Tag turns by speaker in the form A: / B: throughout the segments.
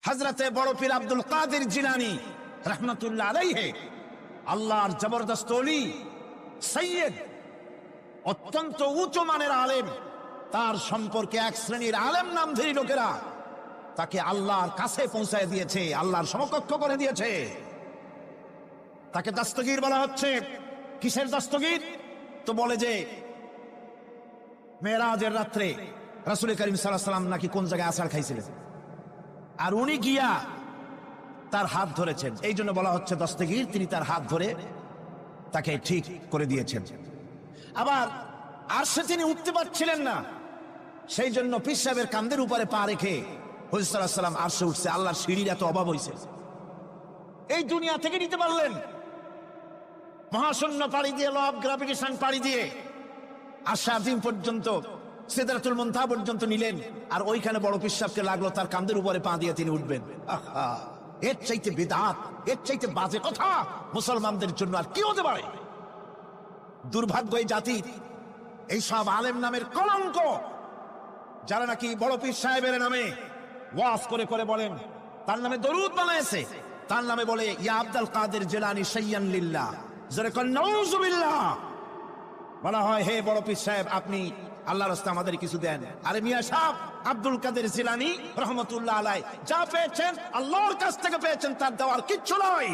A: হযরতে বড় পীর আব্দুল কাদের জিলানী রাহমাতুল্লাহ আলাইহি, আল্লাহর জবরদস্ত ওলি, সৈয়দ, অত্যন্ত উঁচু মানের আলেম। তার সম্পর্কে এক শ্রেণীর আলেম নামধারী লোকেরা তাকে আল্লাহর কাছে পৌঁছায় দিয়েছে, আল্লাহর সমকক্ষ করে দিয়েছে। তাকে দস্তগীর বলা হচ্ছে। কিসের দস্তগীর? তো বলে যে মেরাজের রাত্রে রাসূল করিম সাল্লাল্লাহু আলাইহি ওয়াসাল্লাম নাকি কোন জায়গায় আছাড় খাইছিলেন, আর উনি গিয়া তার হাত ধরেছেন, এই জন্য বলা হচ্ছে দস্তগীর। তিনি তার হাত ধরে তাকে ঠিক করে দিয়েছেন। আবার আরশে তিনি উঠতে পারছিলেন না, সেই জন্য পীর সাহেবের কাঁধের উপরে পা রেখে হুজুর সাল্লাল্লাহু আলাইহি ওয়াসাল্লাম আরশে উঠছে। আল্লাহর সিঁড়ির এত অভাব হয়েছে, এই দুনিয়া থেকে নিতে পারলেন। মহাশূন্য পাড়ি দিয়ে, ল অফ গ্রাভিটেশন পাড়ি দিয়ে আরশে আজিম পর্যন্ত, সিদরাতুল মুনতাহা পর্যন্ত নিলেন, আর ওইখানে বড় পীর সাহেবকে লাগলো তার কাঁধের উপরে পা দিয়ে তিনি উঠবেন। আহা, এর চাইতে বিদআত, এর চাইতে বাজে কথা মুসলমানদের জন্য আর কি হতে পারে? দুর্ভাগ্য এই জাতির, এই সব আলেম নামের কলঙ্ক, যারা নাকি বড় পীর সাহেবের নামে ওয়াজ করে করে বলেন, তার নামে দরুদ বানায়েছে, তার নামে বলে ইয়া আব্দুল কাদের জিলানী শাইয়ান লিল্লাহ, যারা কন নাউযুবিল্লাহ। বলা হয় হে বড় পীর সাহেব, আপনি আল্লাহর রাস্তায় আমাদের কিছু দেন। আরে মিয়া সাহেব, আব্দুল কাদের জিলানী রহমতুল্লাহ আলাইহি যা পেয়েছেন আল্লাহর কাছ থেকে পেয়েছেন, তার দেওয়ার কিচ্ছু নয়।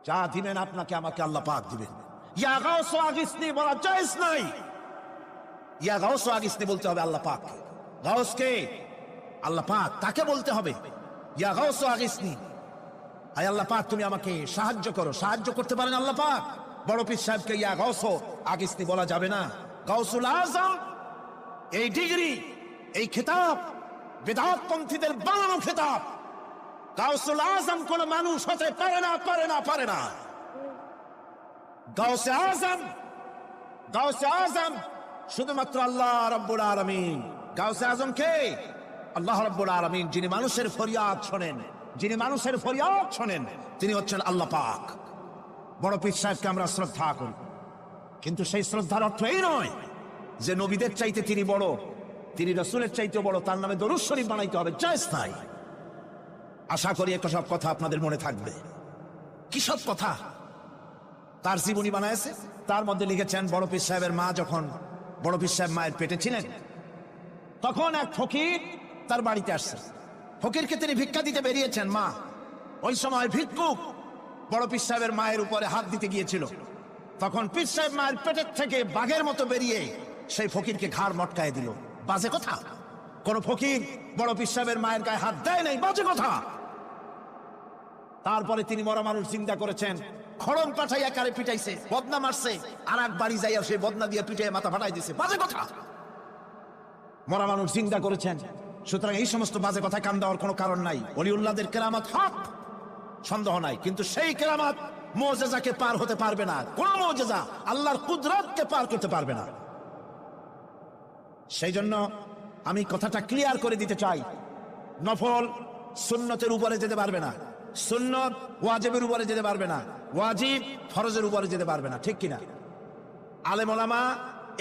A: যা দিবেন আপনাকে আমাকে আল্লাহ পাক দিবেন। ইয়া গাউস আগিসনি বলা জায়েজ নাই, ইয়া গাউস আগিসনি বলতে হবে আল্লাহ পাক। গাউস কে? আল্লাহ পাক, তাকে বলতে হবে ইয়া গাউস আগিসনি, আয় আল্লাহ পাক তুমি আমাকে সাহায্য করো। সাহায্য করতে পারেন আল্লাহ পাক। বড় পীর সাহেবকে ইয়া গাউস আগিসনি বলা যাবে না। গাউসুল আজম, এই ডিগ্রি, এই খেতাব বিদআত পন্থীদের বানানো খেতাব। গাউসুল আজম কোন মানুষ হতে পারে না, পারে না, পারে না। গাউসে আজম, গাউসে আজম শুধুমাত্র আল্লাহ রাব্বুল আলামিন। গাউসে আজম কে? আল্লাহ রাব্বুল আলামিন, যিনি মানুষের ফরিয়াদ শোনেন, যিনি মানুষের ফরিয়াদ শোনেন, তিনি হচ্ছেন আল্লাহ পাক। বড় পীর সাহেবকে আমরা শ্রদ্ধা করি, কিন্তু সেই শ্রদ্ধার অর্থ এই নয় যে নবীদের চাইতে তিনি বড়, তিনি রাসূলের চাইতে বড়, তার নামে দরুদ শরীফ বানাইতে হবে, জায়েজ নাই। আশা করি একটা সব কথা আপনাদের মনে থাকবে। কি সব কথা? তার জীবনী বানায়েছে, তার মধ্যে লিখেছেন বড় পীর সাহেবের মা যখন বড় পীর সাহেব মায়ের পেটে ছিলেন, তখন এক ফকির তার বাড়িতে আসছে। ফকিরকে তিনি ভিক্ষা দিতে বেরিয়েছেন। মা ওই সময় ভিক্ষুক বড় পীর সাহেবের মায়ের উপরে হাত দিতে গিয়েছিল। তখন পীর সাহেব মায়ের পেটের থেকে বাঘের মতো বেরিয়ে সেই ফকিরকে ঘাড় মটকায় দিল। বাজে কথা। কোন ফকির বড় পীর সাহেবের মায়ের গায়ে হাত দেয় নাই, বাজে কথা। তারপরে তিনি মরা মানুষ চিন্তা করেছেন, খড়ম পাঠাইয়া কারে পিটাইছে, বদনা মারছে, আর এক বাড়ি যাইয়া সেই বদনা দিয়ে পিটাইয়া মাথা ফাটাই দিছে, বাজে কথা। মরা মানুষ চিন্তা করেছেন। সুতরাং এই সমস্ত বাজে কথা কান দেওয়ার কোনো কারণ নাই। ওলিউল্লাহদের কেরামত হক, সন্দেহ নাই, কিন্তু সেই কেরামত মুজিজাকে পার হতে পারবে না। কোন মুজিজা আল্লাহর কুদরতকে পার করতে পারবে না। সেই জন্য আমি কথাটা ক্লিয়ার করে দিতে চাই, নফল সুন্নতের উপরে যেতে পারবে না, সুন্নত ওয়াজিবের উপরে যেতে পারবে না, ওয়াজিব ফরজের উপরে যেতে পারবে না, ঠিক কিনা? আলেম ওলামা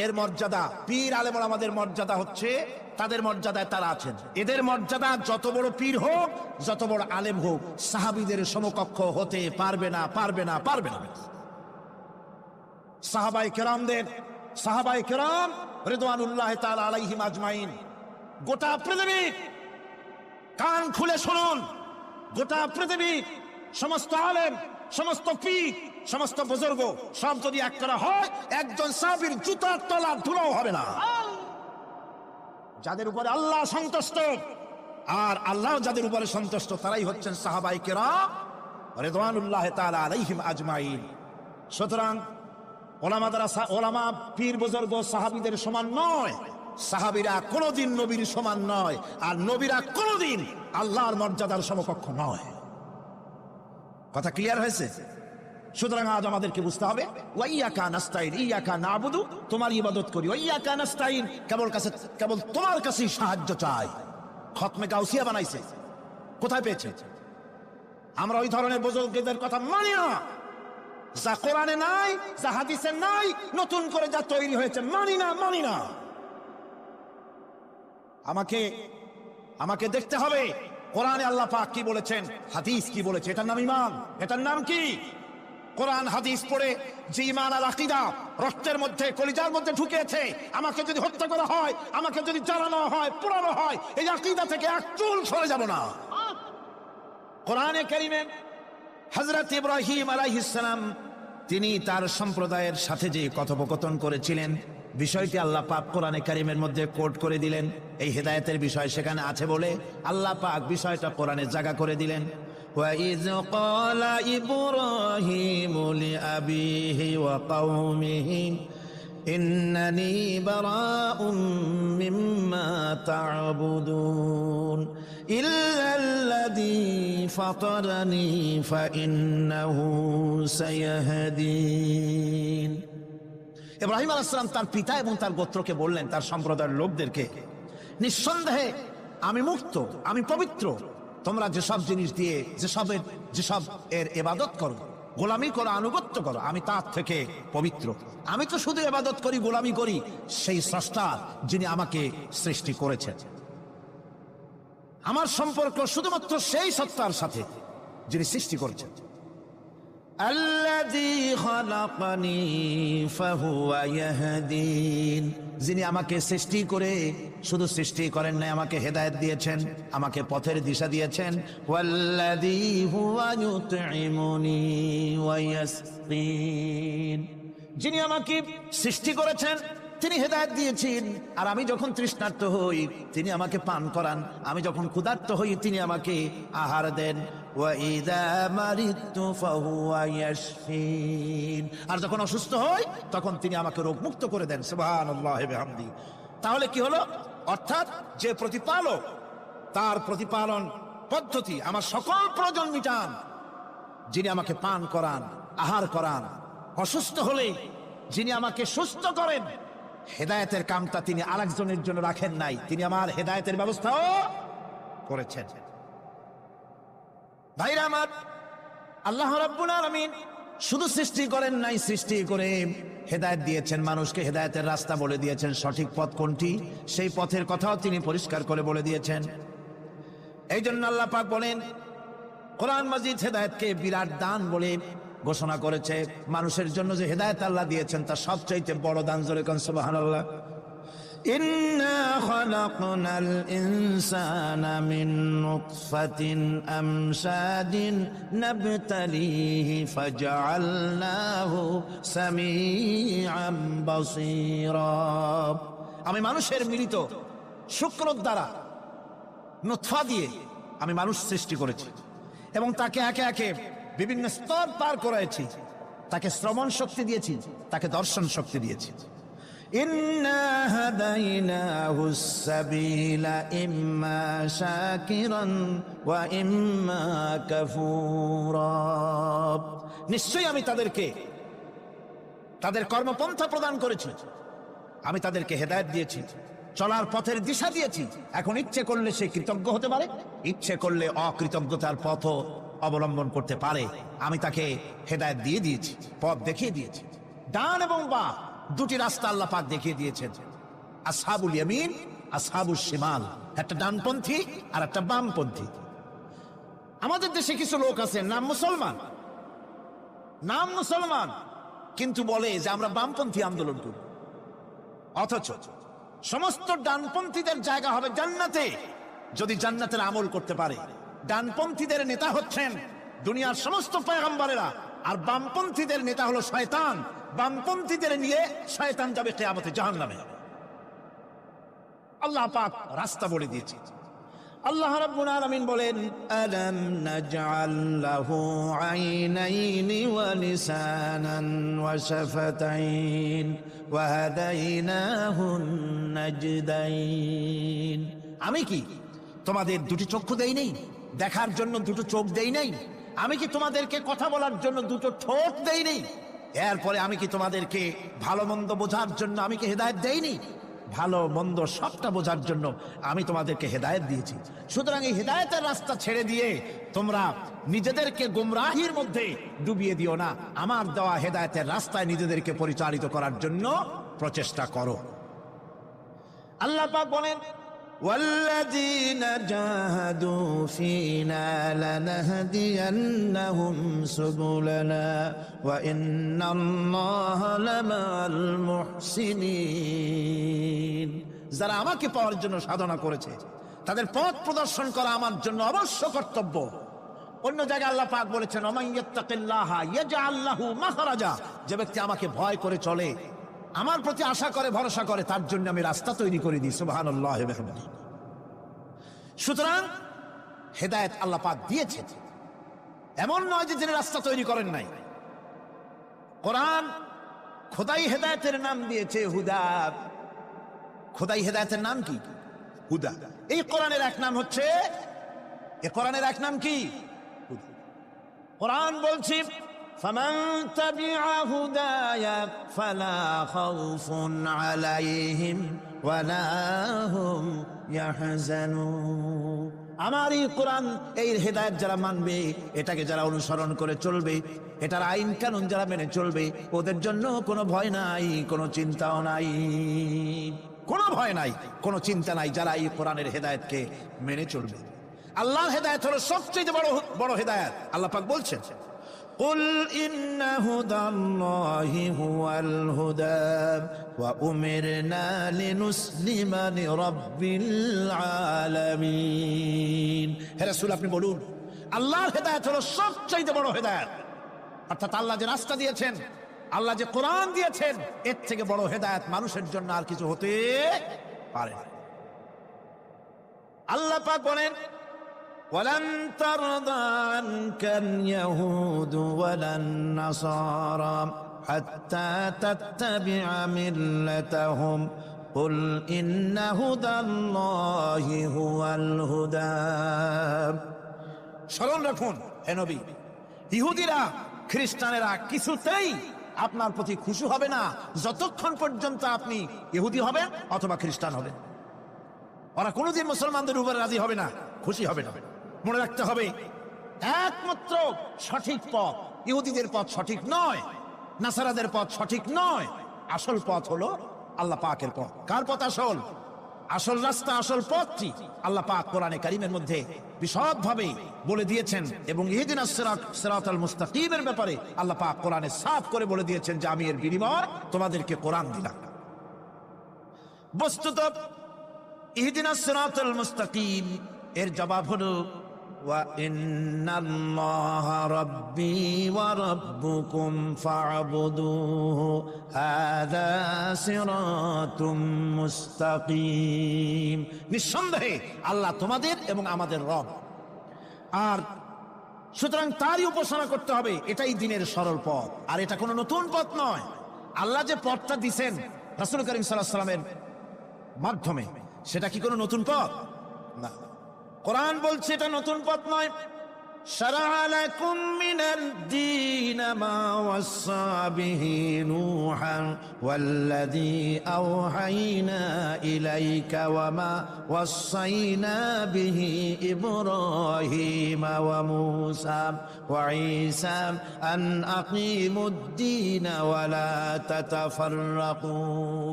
A: এর মর্যাদা, পীর আলেম ওলামাদের মর্যাদা হচ্ছে তাদের মর্যাদায় তারা আছেন। এদের মর্যাদা যত বড় পীর হোক, যত বড় আলেম হোক, সাহাবীদের সমকক্ষ হতে পারবে না, পারবে না, পারবে না। সাহাবায়ে কেরাম রিদওয়ানুল্লাহি তাআলা আলাইহিম আজমাইন, গোটা পৃথিবী কান খুলে শুনুন, গোটা পৃথিবী সমস্ত আলেম, সমস্ত পীর, সমস্ত বুজুর্গ সব যদি এক করা হয়, একজন সাহাবীর জুতার তলার ধুলাও হবে না। যাদের উপরে আল্লাহ সন্তুষ্ট, আর আল্লাহ যাদের উপরে সন্তুষ্ট, তারাই হচ্ছেন সাহাবায়ে কেরাম রিদওয়ানুল্লাহি তাআলা আলাইহিম আজমাইন। সুতরাং ওলামা পীর বুজুর্গ সাহাবীদের সমান নয়, সাহাবীরা কোনদিন নবীর সমান নয়, আর নবীরা কোনদিন আল্লাহর মর্যাদার সমকক্ষ নয়। কথা ক্লিয়ার হয়েছে? সুতরাং আজ আমাদেরকে বুঝতে হবে, ওয়াইয়াকা নাস্তাইন, ইয়াকা নাবুদু, তোমার ইবাদত করি, ওয়াইয়াকা নাস্তাইন, কেবল তোমার কাছেই সাহায্য চাই। খতমে গাউসিয়া বানাইছে, কোথায় পেয়েছে? আমরা ওই ধরনের বুজুর্গদের কথা মানি না। যা কোরআনে নাই, যা হাদিসে নাই, নতুন করে যা তৈরি হয়েছে, মানি না, মানি না। আমাকে আমাকে দেখতে হবে কোরআনে আল্লাহ পাক কি বলেছেন, হাদিস কি বলেছে। এটার নাম ঈমান। এটার নাম কি? কোরআন হাদিস পড়ে যে ঈমান আর আকীদা রক্তের মধ্যে, কলিজার মধ্যে ঢুকেছে, আমাকে যদি হত্যা করা হয়, আমাকে যদি জ্বালানো হয়, পোড়ানো হয়, এই আকীদা থেকে এক চুল সরে যাব না। কোরআনে কারীমে হযরত ইব্রাহিম আলাইহিস সালাম তিনি তার সম্প্রদায়ের সাথে যে কথোপকথন করেছিলেন, বিষয়টি আল্লাহ পাক কোরআনে কারীমের মধ্যে কোট করে দিলেন। এই হেদায়েতের বিষয় সেখানে আছে বলে আল্লাহ পাক বিষয়টা কোরআনে জায়গা করে দিলেন। وَإِذْ قَالَ إِبْرَاهِيمُ لِأَبِيهِ وَقَوْمِهِ إِنَّنِي بَرَاءٌ مِّمَّا تَعْبُدُونَ إِلَّا الَّذِي فَطَرَنِي فَإِنَّهُ سَيَهْدِينِ। ইব্রাহিম আলাইহিস সালাম তার পিতা এবং তার গোত্রকে বললেন, তার সম্প্রদায়ের লোকদেরকে, নিঃসন্দেহে আমি মুক্ত, আমি পবিত্র। তোমরা যেসব জিনিস দিয়ে যেসব এর ইবাদত করো, গোলামি করো, আনুগত্য করো, আমি তার থেকে পবিত্র। আমি তো শুধু ইবাদত করি, গোলামি করি সেই স্রষ্টা যিনি আমাকে সৃষ্টি করেছেন। আমার সম্পর্ক শুধুমাত্র সেই সত্তার সাথে যিনি সৃষ্টি করেছেন। আল্লাযী খালাকানি ফাহুয়া ইয়াহদিন, যিনি আমাকে সৃষ্টি করে শুধু সৃষ্টি করেন নাই, আমাকে হেদায়েত দিয়েছেন, আমাকে পথের দিশা দিয়েছেন। ওয়াল্লাযী হুয়া ইউতঈমুনি ওয়া ইয়াসকিন, যিনি আমাকে সৃষ্টি করেছেন তিনি হেদায়েত দিয়েছেন, আর আমি যখন তৃষ্ণার্ত হই তিনি আমাকে পান করান, আমি যখন ক্ষুধার্ত হই তিনি আমাকে আহার দেন। ওয়াইদা মারিতু ফাহুয়া ইয়াশফিন, আর যখন অসুস্থ হই তখন তিনি আমাকে রোগ মুক্ত করে দেন। সুবহানাল্লাহি ওয়া বিহামদি। তাহলে কি হলো? অর্থাৎ যে প্রতিপালক, তার প্রতিপালন পদ্ধতি আমার সকল প্রয়োজন মিটান, যিনি আমাকে পান করান, আহার করান, অসুস্থ হলে যিনি আমাকে সুস্থ করেন। হেদায়েতের কামটা তিনি আরেকজনের জন্য রাখেন নাই, তিনি আমার হেদায়েতের ব্যবস্থাও করেছেন। ভাইরা আমার, আল্লাহ রাব্বুল আলামিন শুধু সৃষ্টি করেন নাই, সৃষ্টি করে হেদায়েত দিয়েছেন, মানুষকে হেদায়েতের রাস্তা বলে দিয়েছেন। সঠিক পথ কোনটি সেই পথের কথাও তিনি পরিষ্কার করে বলে দিয়েছেন। এই জন্য আল্লাহ পাক বলেন, কোরআন মাজিদ হেদায়েতকে বিরাট দান বলে ঘোষণা করেছে। মানুষের জন্য যে হেদায়েত আল্লাহ দিয়েছেন তার সবচাইতে বড় দান। জোরে কোন সুবহানাল্লাহ। ইন্না খালাকনাল ইনসানা মিন নুতফাতিন আমশাদিন নাবতালিহি ফাজআলনাহু সামিআম বাসীরা। আমি মানুষের মিলিত শুক্রক দ্বারা, নুতফা দিয়ে আমি মানুষ সৃষ্টি করেছি এবং তাকে একে একে বিভিন্ন স্তর পার করেছি। তাকে শ্রবণ শক্তি দিয়েছি, তাকে দর্শন শক্তি দিয়েছি। ইন্না হাদাইনাহুস সাবিলা ইম্মা শাকিরান ওয়া ইম্মা কাফুরা। নিশ্চয়ই আমি তাদেরকে তাদের কর্মপন্থা প্রদান করেছি, আমি তাদেরকে হেদায়েত দিয়েছি, চলার পথের দিশা দিয়েছি। এখন ইচ্ছে করলে সে কৃতজ্ঞ হতে পারে, ইচ্ছে করলে অকৃতজ্ঞতার পথ অবলম্বন করতে পারে। আমি তাকে হেদায়েত দিয়ে দিয়েছি, পথ দেখিয়ে দিয়েছি। ডান এবং বাম দুটি রাস্তা আল্লাহ পাক দেখিয়ে দিয়েছেন। আসহাবুল ইয়ামিন, আসহাবুশ শিমাল, একটা ডানপন্থী আর একটা বামপন্থী। আমাদের দেশে কিছু লোক আছে নাম মুসলমান, কিন্তু বলে যে আমরা বামপন্থী আন্দোলন করি। অথচ সমস্ত ডানপন্থীদের জায়গা হবে জান্নাতে যদি জান্নাতের আমল করতে পারে। ডানপন্থীদের নেতা হচ্ছেন দুনিয়ার সমস্ত পয়গম্বরেরা, আর বামপন্থীদের নেতা হলো শয়তান। বামপন্থীদের নিয়ে শয়তান যাবে কিয়ামতে জাহান্নামে। আল্লাহ পাক রাস্তা বলে দিয়েছে। আল্লাহ রাব্বুল আলামিন বলেন, আলাম নাজআল লাহু আইনাইনি ওয়া লিসানান ওয়া শাফাতাইন ওয়া হাদাইনাহুন নাজদাইন। আমি কি তোমাদের দুটি চক্ষু দেই নাই, দেখার জন্য দুটো চোখ দেই নাই? আমি কি তোমাদেরকে কথা বলার জন্য দুটো ঠোঁট দেই নাই? এরপরে আমি কি তোমাদেরকে ভালো মন্দ বোঝার জন্য আমি কি হেদায়েত দেইনি? ভালো মন্দ সবটা বোঝার জন্য আমি তোমাদেরকে হেদায়েত দিয়েছি। সুতরাং এই হেদায়েতের রাস্তা ছেড়ে দিয়ে তোমরা নিজেদেরকে গুমরাহির মধ্যে ডুবিয়ে দিও না। আমার দেওয়া হেদায়েতের রাস্তায় নিজেদেরকে পরিচালিত করার জন্য প্রচেষ্টা করো। আল্লাহ পাক বলেন, والذين جاهدوا فينا لنهدينهم سبلنا وإن الله لمع المحسنين। যারা আমাকে পাওয়ার জন্য সাধনা করেছে তাদের পথ প্রদর্শন করা আমার জন্য অবশ্য কর্তব্য। অন্য জায়গায় আল্লাহ পাক বলেছেন ওমান ইয়াত্তাকিল্লাহা ইয়াজআল লাহু মাখরাজা, যে ব্যক্তি আমাকে ভয় করে চলে, আমার প্রতি আশা করে, ভরসা করে, তার জন্য আমি রাস্তা তৈরি করে দিই। সুবহানাল্লাহ। সুতরাং হেদায়েত আল্লাহ পাক দিয়েছেন, এমন নয় যে তিনি রাস্তা তৈরি করেন নাই। কোরআন খোদাই হেদায়েতের নাম দিয়েছে হুদা। খোদাই হেদায়েতের নাম কি? হুদা। এই কোরআনের এক নাম হচ্ছে, এই কোরআনের এক নাম কি? কোরআন বলছি ফামান তাবিআ হুদায়া ফালা খাউফুন আলাইহিম ওয়ালা হুম ইয়াহজানুন। আমার এই কোরআন, এই হেদায়েত যারা মানবে, এটাকে যারা অনুসরণ করে চলবে, এটার আইন কানুন যারা মেনে চলবে, ওদের জন্য কোনো ভয় নাই, কোনো চিন্তাও নাই, কোনো ভয় নাই, কোনো চিন্তা নাই, যারা এই কোরআনের হেদায়েতকে মেনে চলবে। আল্লাহর হেদায়েত হলো সবচেয়ে বড় বড় হেদায়েত। আল্লাহ পাক বলছেন কুল ইন্না হুদাল্লাহি হুয়াল হুদা ওয়া উমিরনা লিনুসলিমা লিরাব্বিল আলামিন। হে রাসূল, আপনি বলুন আল্লাহর হেদায়েত হলো সবচেয়ে বড় হেদায়েত। অর্থাৎ আল্লাহ যে রাস্তা দিয়েছেন, আল্লাহ যে কোরআন দিয়েছেন, এর থেকে বড় হেদায়েত মানুষের জন্য আর কিছু হতে পারে না। আল্লাহ পাক বলেন ওয়ালান তারদা আনকাল ইয়াহুদু ওয়ালান নাসারা হাত্তা তাত্তাবিআ মিল্লাতাহুম কুল ইন্না হুদাল্লাহি হুয়াল হুদা। স্মরণ রাখুন হে নবী, ইহুদিরা, খ্রিস্টানেরা কিছুতেই আপনার প্রতি খুশি হবে না যতক্ষণ পর্যন্ত আপনি ইহুদি হবেন অথবা খ্রিস্টান হবেন। ওরা কোনোদিন মুসলমানদের উপরে রাজি হবে না, খুশি হবে না। মনে রাখতে হবে একমাত্র সঠিক পথ ইহুদিদের পথ সঠিক নয়, নাসারাদের পথ সঠিক নয়। আসল পথ হলো আল্লাহ পাকের পথ। কার পথ আসল? আসল রাস্তা, আসল পথটি আল্লাহ পাক কোরআনে কারীমের মধ্যে বিশদভাবে বলে দিয়েছেন। এবং ইহদিনাস সিরাতাল মুস্তাকিমের ব্যাপারে আল্লাহ পাক কোরআনে সাফ করে বলে দিয়েছেন যে আমি এর বিনিময় তোমাদেরকে কোরআন দিলাম। বস্তুত ইহদিনাস সিরাতাল মুস্তাকিম এর জবাব হলো ওয়া ইন্নাল্লাহা রাব্বি ওয়া রাব্বুকুম ফা'বুদুহু হাযা সিরাতুম মুস্তাকিম। নিঃসন্দেহে আল্লাহ তোমাদের এবং আমাদের রব, আর সুতরাং তারই উপাসনা করতে হবে। এটাই দ্বীনের সরল পথ, আর এটা কোনো নতুন পথ নয়। আল্লাহ যে পথটা দিয়েছেন রাসূল করিম সাল্লাল্লাহু আলাইহি ওয়াসাল্লামের মাধ্যমে, সেটা কি কোনো নতুন পথ? না। কোরআন বলছে এটা নতুন পথ নয়। শারা'a লাকুম মিনাদ দীন মা ওয়াসসা বিহি নূহান ওয়াল্লাযী আওহাইনা ইলাইকা ওয়া মা ওয়াসাইনা বিহি ইব্রাহিম ওয়া মূসা ওয়া ঈসা আন আকিমুদ দীন ওয়া লা তাতাফাররাকু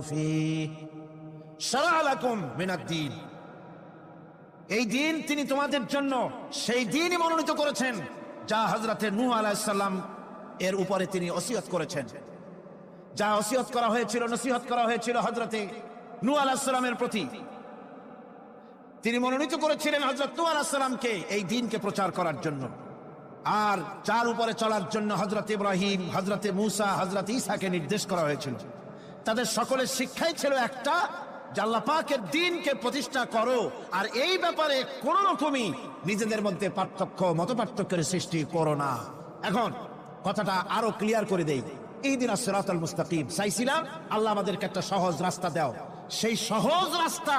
A: ফীহি। শারা'a লাকুম মিনাদ দীন, এই দিন তিনি তোমাদের জন্য সেই দিনই মনোনীত করেছেন যা হযরতে নূহ আলাইহিস সালাম এর উপরে তিনি ওসিয়ত করেছেন। যা ওসিয়ত করা হয়েছিল, নসিহত করা হয়েছিল হযরতে নূহ আলাইহিস সালামের প্রতি, তিনি মনোনীত করেছিলেন হযরত নূহ আলাইহিস সালামকে এই দিনকে প্রচার করার জন্য। আর যার উপরে চলার জন্য হযরত ইব্রাহিম, হযরতে মূসা, হযরত ঈসাকে নির্দেশ করা হয়েছিল। তাদের সকলের শিক্ষাই ছিল একটা, যে আল্লাহ পাকের দ্বীনকে প্রতিষ্ঠা করো, আর এই ব্যাপারে কোন রকমই নিজেদের মধ্যে পার্থক্য, মত পার্থক্যের সৃষ্টি করো না। এখন কথাটা আরো ক্লিয়ার করে দেই। ইহদিনাস সিরাতাল মুস্তাকিম চাইছিলাম আল্লাহ আমাদেরকে একটা সহজ রাস্তা দাও। সেই সহজ রাস্তা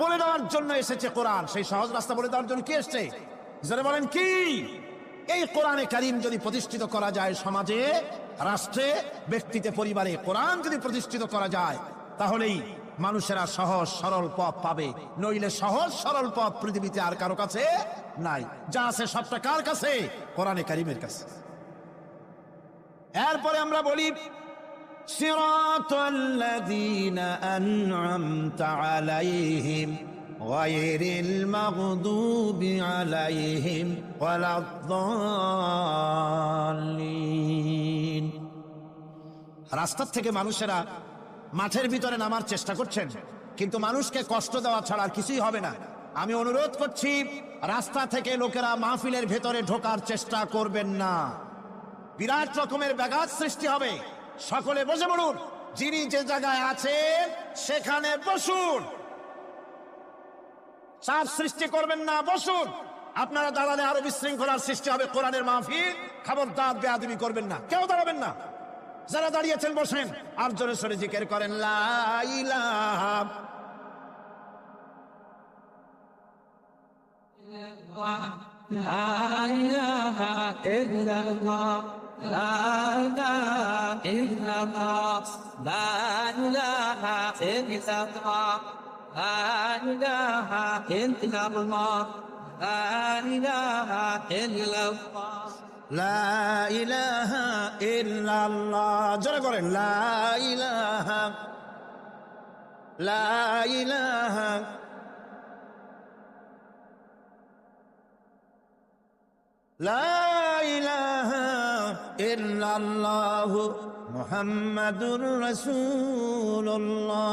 A: বলে দেওয়ার জন্য এসেছে কোরআন। সেই সহজ রাস্তা বলে দেওয়ার জন্য কি এসেছে? যারা বলেন কি, এই কোরআনে কারীম যদি প্রতিষ্ঠিত করা যায় সমাজে, রাষ্ট্রে, ব্যক্তিতে, পরিবারে, কোরআন যদি প্রতিষ্ঠিত করা যায়, তাহলেই মানুষেরা সহজ সরল পথ পাবে। নইলে সহজ সরল পথ পৃথিবীতে আর কারো কাছে নাই। যা আছে সবটা কার কাছে? কোরআনে কারীমের কাছে। এরপরে আমরা বলি সিরাতাল্লাযীনা আন'আমতা আলাইহিম গায়রিল মাগদুবি আলাইহিম ওয়ালাদ-দাল্লিন। রাস্তার থেকে মানুষেরা মাঠের ভিতরে নামার চেষ্টা করছেন, কিন্তু মানুষকে কষ্ট দেওয়া ছাড়া আর কিছুই হবে না। আমি অনুরোধ করছি, রাস্তা থেকে লোকেরা মাহফিলের ভেতরে ঢোকার চেষ্টা করবেন না। বিরাট রকমের ব্যাঘাত সৃষ্টি হবে। সকলে বসে পড়ুন, যিনি যে জায়গায় আছেন সেখানে বসুন, চাপ সৃষ্টি করবেন না, বসুন। আপনারা দাঁড়ালে আরো বিশৃঙ্খলার সৃষ্টি হবে। কোরআনের মাহফিল, খবরদার বেয়াদবি করবেন না, কেউ দাঁড়াবেন না। যারা দাঁড়িয়েছেন বসেন, আর জোরে সোরে জিকির করেন লা ইলাহা
B: ইল্লাল্লাহ, লা ইলাহা ইল্লাল্লাহ, লা ইলাহা ইল্লাল্লাহ, লা ইলাহা ইল্লাল্লাহ,
A: লা ইলাহা ইল্লাল্লাহ। জোরে করেন লা ইলাহা, লা ইলাহা, লা ইলাহা ইল্লাল্লাহু মুহাম্মাদুর রাসূলুল্লাহ।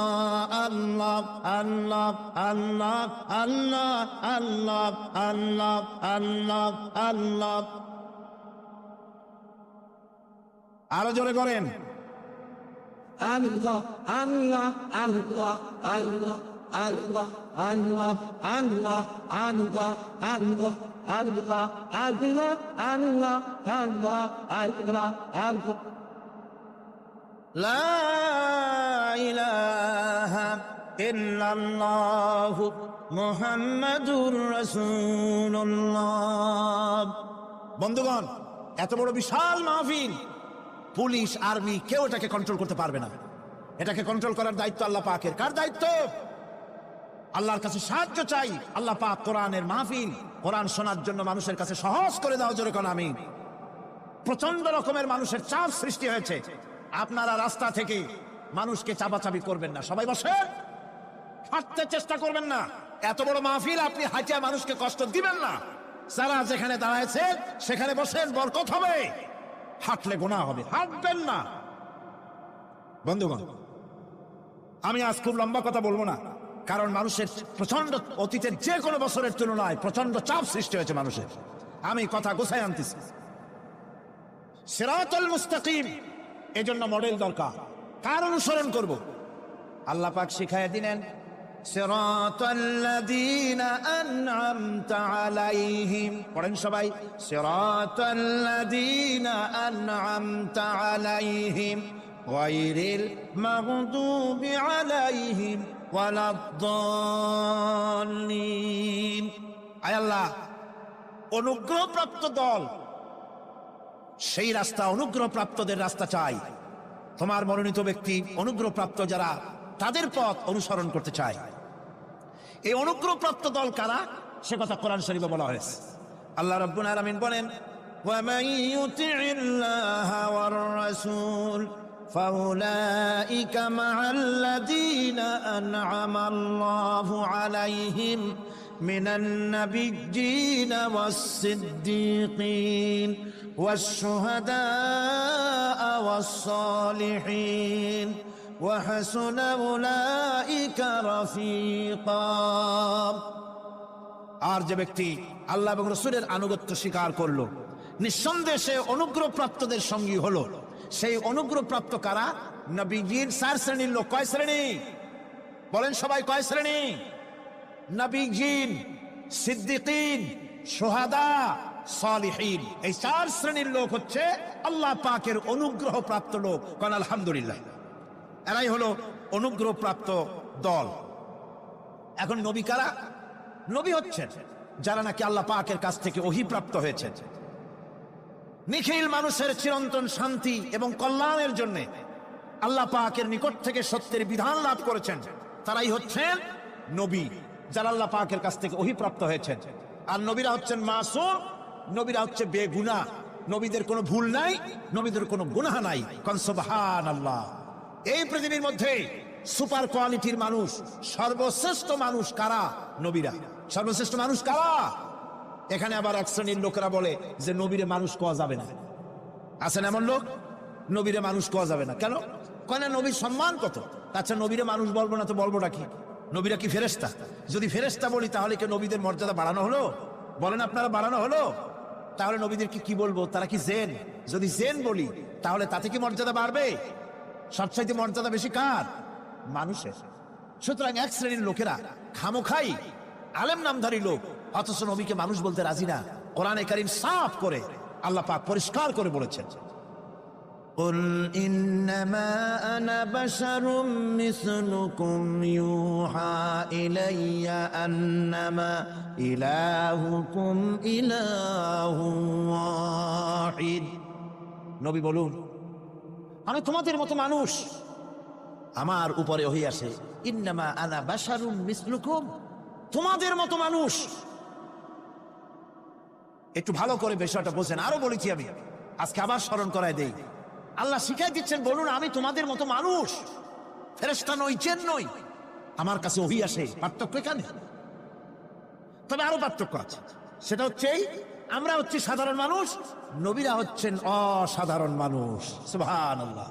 A: আল্লাহ আল্লাহ আল্লাহ আল্লাহ আল্লাহ আল্লাহ আল্লাহ আল্লাহ। আরো জোরে করেন
B: আল্লাহ আল্লাহ আল্লাহ আল্লাহ আল্লাহ আল্লাহ আল্লাহ আল্লাহ আল্লাহ আল্লাহ আল্লাহ আল্লাহ আল্লাহ আল্লাহ আল্লাহ।
A: লা ইলাহা ইল্লাল্লাহু মুহাম্মাদুর রাসূলুল্লাহ। বন্ধুগণ, এত বড় বিশাল মাহফিল, পুলিশ, আর্মি কেউ এটাকে কন্ট্রোল করতে পারবে না। এটাকে কন্ট্রোল করার দায়িত্ব আল্লাহ পাকের। কার দায়িত্ব? আল্লাহর কাছে সাহায্য চাই। আল্লাহ পাক কোরআনের মাহফিল, কোরআন শোনার জন্য মানুষের কাছে সহজ করে দাও, জোরে কোন আমিন। প্রচন্ড রকমের মানুষের চাপ সৃষ্টি হয়েছে। আপনারা রাস্তা থেকে মানুষকে চাপাচাপি করবেন না, সবাই বসে, হাঁটতে চেষ্টা করবেন না। এত বড় মাহফিল, আপনি হাঁটিয়া মানুষকে কষ্ট দিবেন না। যারা যেখানে দাঁড়ায়ছে সেখানে বসেন, বরকত হবে। হাঁটলে গুনাহ হবে, হাঁটবেন না। বন্ধুগণ, আমি আজ খুব লম্বা কথা বলবো না, কারণ মানুষের প্রচন্ড, অতীতের যে কোনো বছরের তুলনায় প্রচন্ড চাপ সৃষ্টি হয়েছে মানুষের। আমি কথা গোছাই আনতেছি। সিরাতুল মুস্তাকিম, এজন্য মডেল দরকার। কার অনুসরণ করব? আল্লাহ পাক শিখাইয়া দিলেন, সিরাতাল্লাযীনা আন'আমতা আলাইহিম। পড়েন সবাই, সিরাতাল্লাযীনা আন'আমতা আলাইহিম গায়রিল মাগদুবি আলাইহিম ওয়ালাদ-দাল্লিন। আয় আল্লাহ, অনুগ্রহপ্রাপ্ত দল, সেই রাস্তা, অনুগ্রহপ্রাপ্তদের রাস্তা চাই। তোমার মনোনীত ব্যক্তি, অনুগ্রহপ্রাপ্ত যারা, তাদের পথ অনুসরণ করতে চায়। এই অনুগ্রহপ্রাপ্ত দল কারা, সে কথা কোরআন শরীফে বলা হয়েছে। আল্লাহ রাব্বুল আলামিন বলেন, ওয়ামান ইউতি'িল্লাহা ওয়ার রাসূল ফাউলাইকা মা'আল্লাযীনা আন'আমাল্লাহু আলাইহিম মিনান নাবিয়্যিনা ওয়াস-সিদ্দীকিন ওয়াশ-শুহাদা'a ওয়াস-সালিহিন وحسن أولئك رفيقا। আর যে ব্যক্তি আল্লাহ এবং রাসূলের আনুগত্য স্বীকার করলো, নিঃসন্দেহে সে অনুগ্রহপ্রাপ্তদের সঙ্গী হলো। সেই অনুগ্রহপ্রাপ্ত কারা? নবীজির 4 শ্রেণীর লোক। কয় শ্রেণী? বলেন সবাই, কয় শ্রেণী? নবীজিন, সিদ্দিকিন, শুহাদা, সালিহিন। এই 4 শ্রেণীর লোক হচ্ছে আল্লাহ পাকের অনুগ্রহপ্রাপ্ত লোক। কোন আলহামদুলিল্লাহ। এরাই হলো অনুগ্রহপ্রাপ্ত দল। এখন নবী কারা? নবী হচ্ছেন যারা নাকি আল্লাহ পাকের কাছ থেকে ওহীপ্রাপ্ত হয়েছে, নিখিল মানুষের চিরন্তন শান্তি এবং কল্যাণের জন্য আল্লাহ পাকের নিকট থেকে সত্যের বিধান লাভ করেছেন। তারাই হচ্ছেন নবী, যারা আল্লাহ পাকের কাছ থেকে ওহীপ্রাপ্ত হয়েছেন। আর নবীরা হচ্ছেন মাসুম, নবীরা হচ্ছে বেগুনাহ। নবীদের কোনো ভুল নাই, নবীদের কোনো গুনাহ নাই। কোন সুবহানাল্লাহ। এই পৃথিবীর মধ্যে সুপার কোয়ালিটির মানুষ, সর্বশ্রেষ্ঠ মানুষ কারা? নবীরা। সর্বশ্রেষ্ঠ মানুষ কারা? এখানে আবার এক শ্রেণীর লোকেরা বলে যে নবীরে মানুষ কোয়া যাবে না। আছেন এমন লোক, নবীরে মানুষ কোয়া যাবে না কেন? কয় না নবীর সম্মান কত। আচ্ছা নবীরে মানুষ বলবো না তো বলবোটা কি? নবীরা কি ফেরেশতা? যদি ফেরেশতা বলি তাহলে কি নবীদের মর্যাদা বাড়ানো হলো? বলেন আপনারা, বাড়ানো হলো? তাহলে নবীদেরকে কি বলবো? তারা কি জেন? যদি জেন বলি তাহলে তাতে কি মর্যাদা বাড়বে? সবচাইতে মর্যাদা বেশি কার? মানুষের। সুতরাং এক শ্রেণীর লোকেরা খামোখাই আলেম নামধারী লোক, অথচ নবীকে মানুষ বলতে রাজি না। কোরআনে কারীম সাফ করে আল্লাহ পাক পরিষ্কার করে বলেছেন, قل إنما أنا بشر مثلكم يوحى إلي أنما إلهكم إله واحد। নবী বলুন, আমি তোমাদের মতো মানুষ, আমার উপরে ওহী আসে। ইন্নামা আনা বাশারুম মিসলুকুম, তোমাদের মতো মানুষ। একটু ভালো করে বিষয়টা বোঝেন। আরো বলেছি আমি, আজকে আবার স্মরণ করায় দেই। আল্লাহ শিখাই দিচ্ছেন, বলুন আমি তোমাদের মতো মানুষ, ফেরেশতা নই, জিন নই, আমার কাছে ওহী আসে। পার্থক্য এখানে। তবে আরো পার্থক্য আছে, সেটা হচ্ছে আমরা হচ্ছি সাধারণ মানুষ, নবীরা হচ্ছেন অসাধারণ মানুষ। সুবহানাল্লাহ।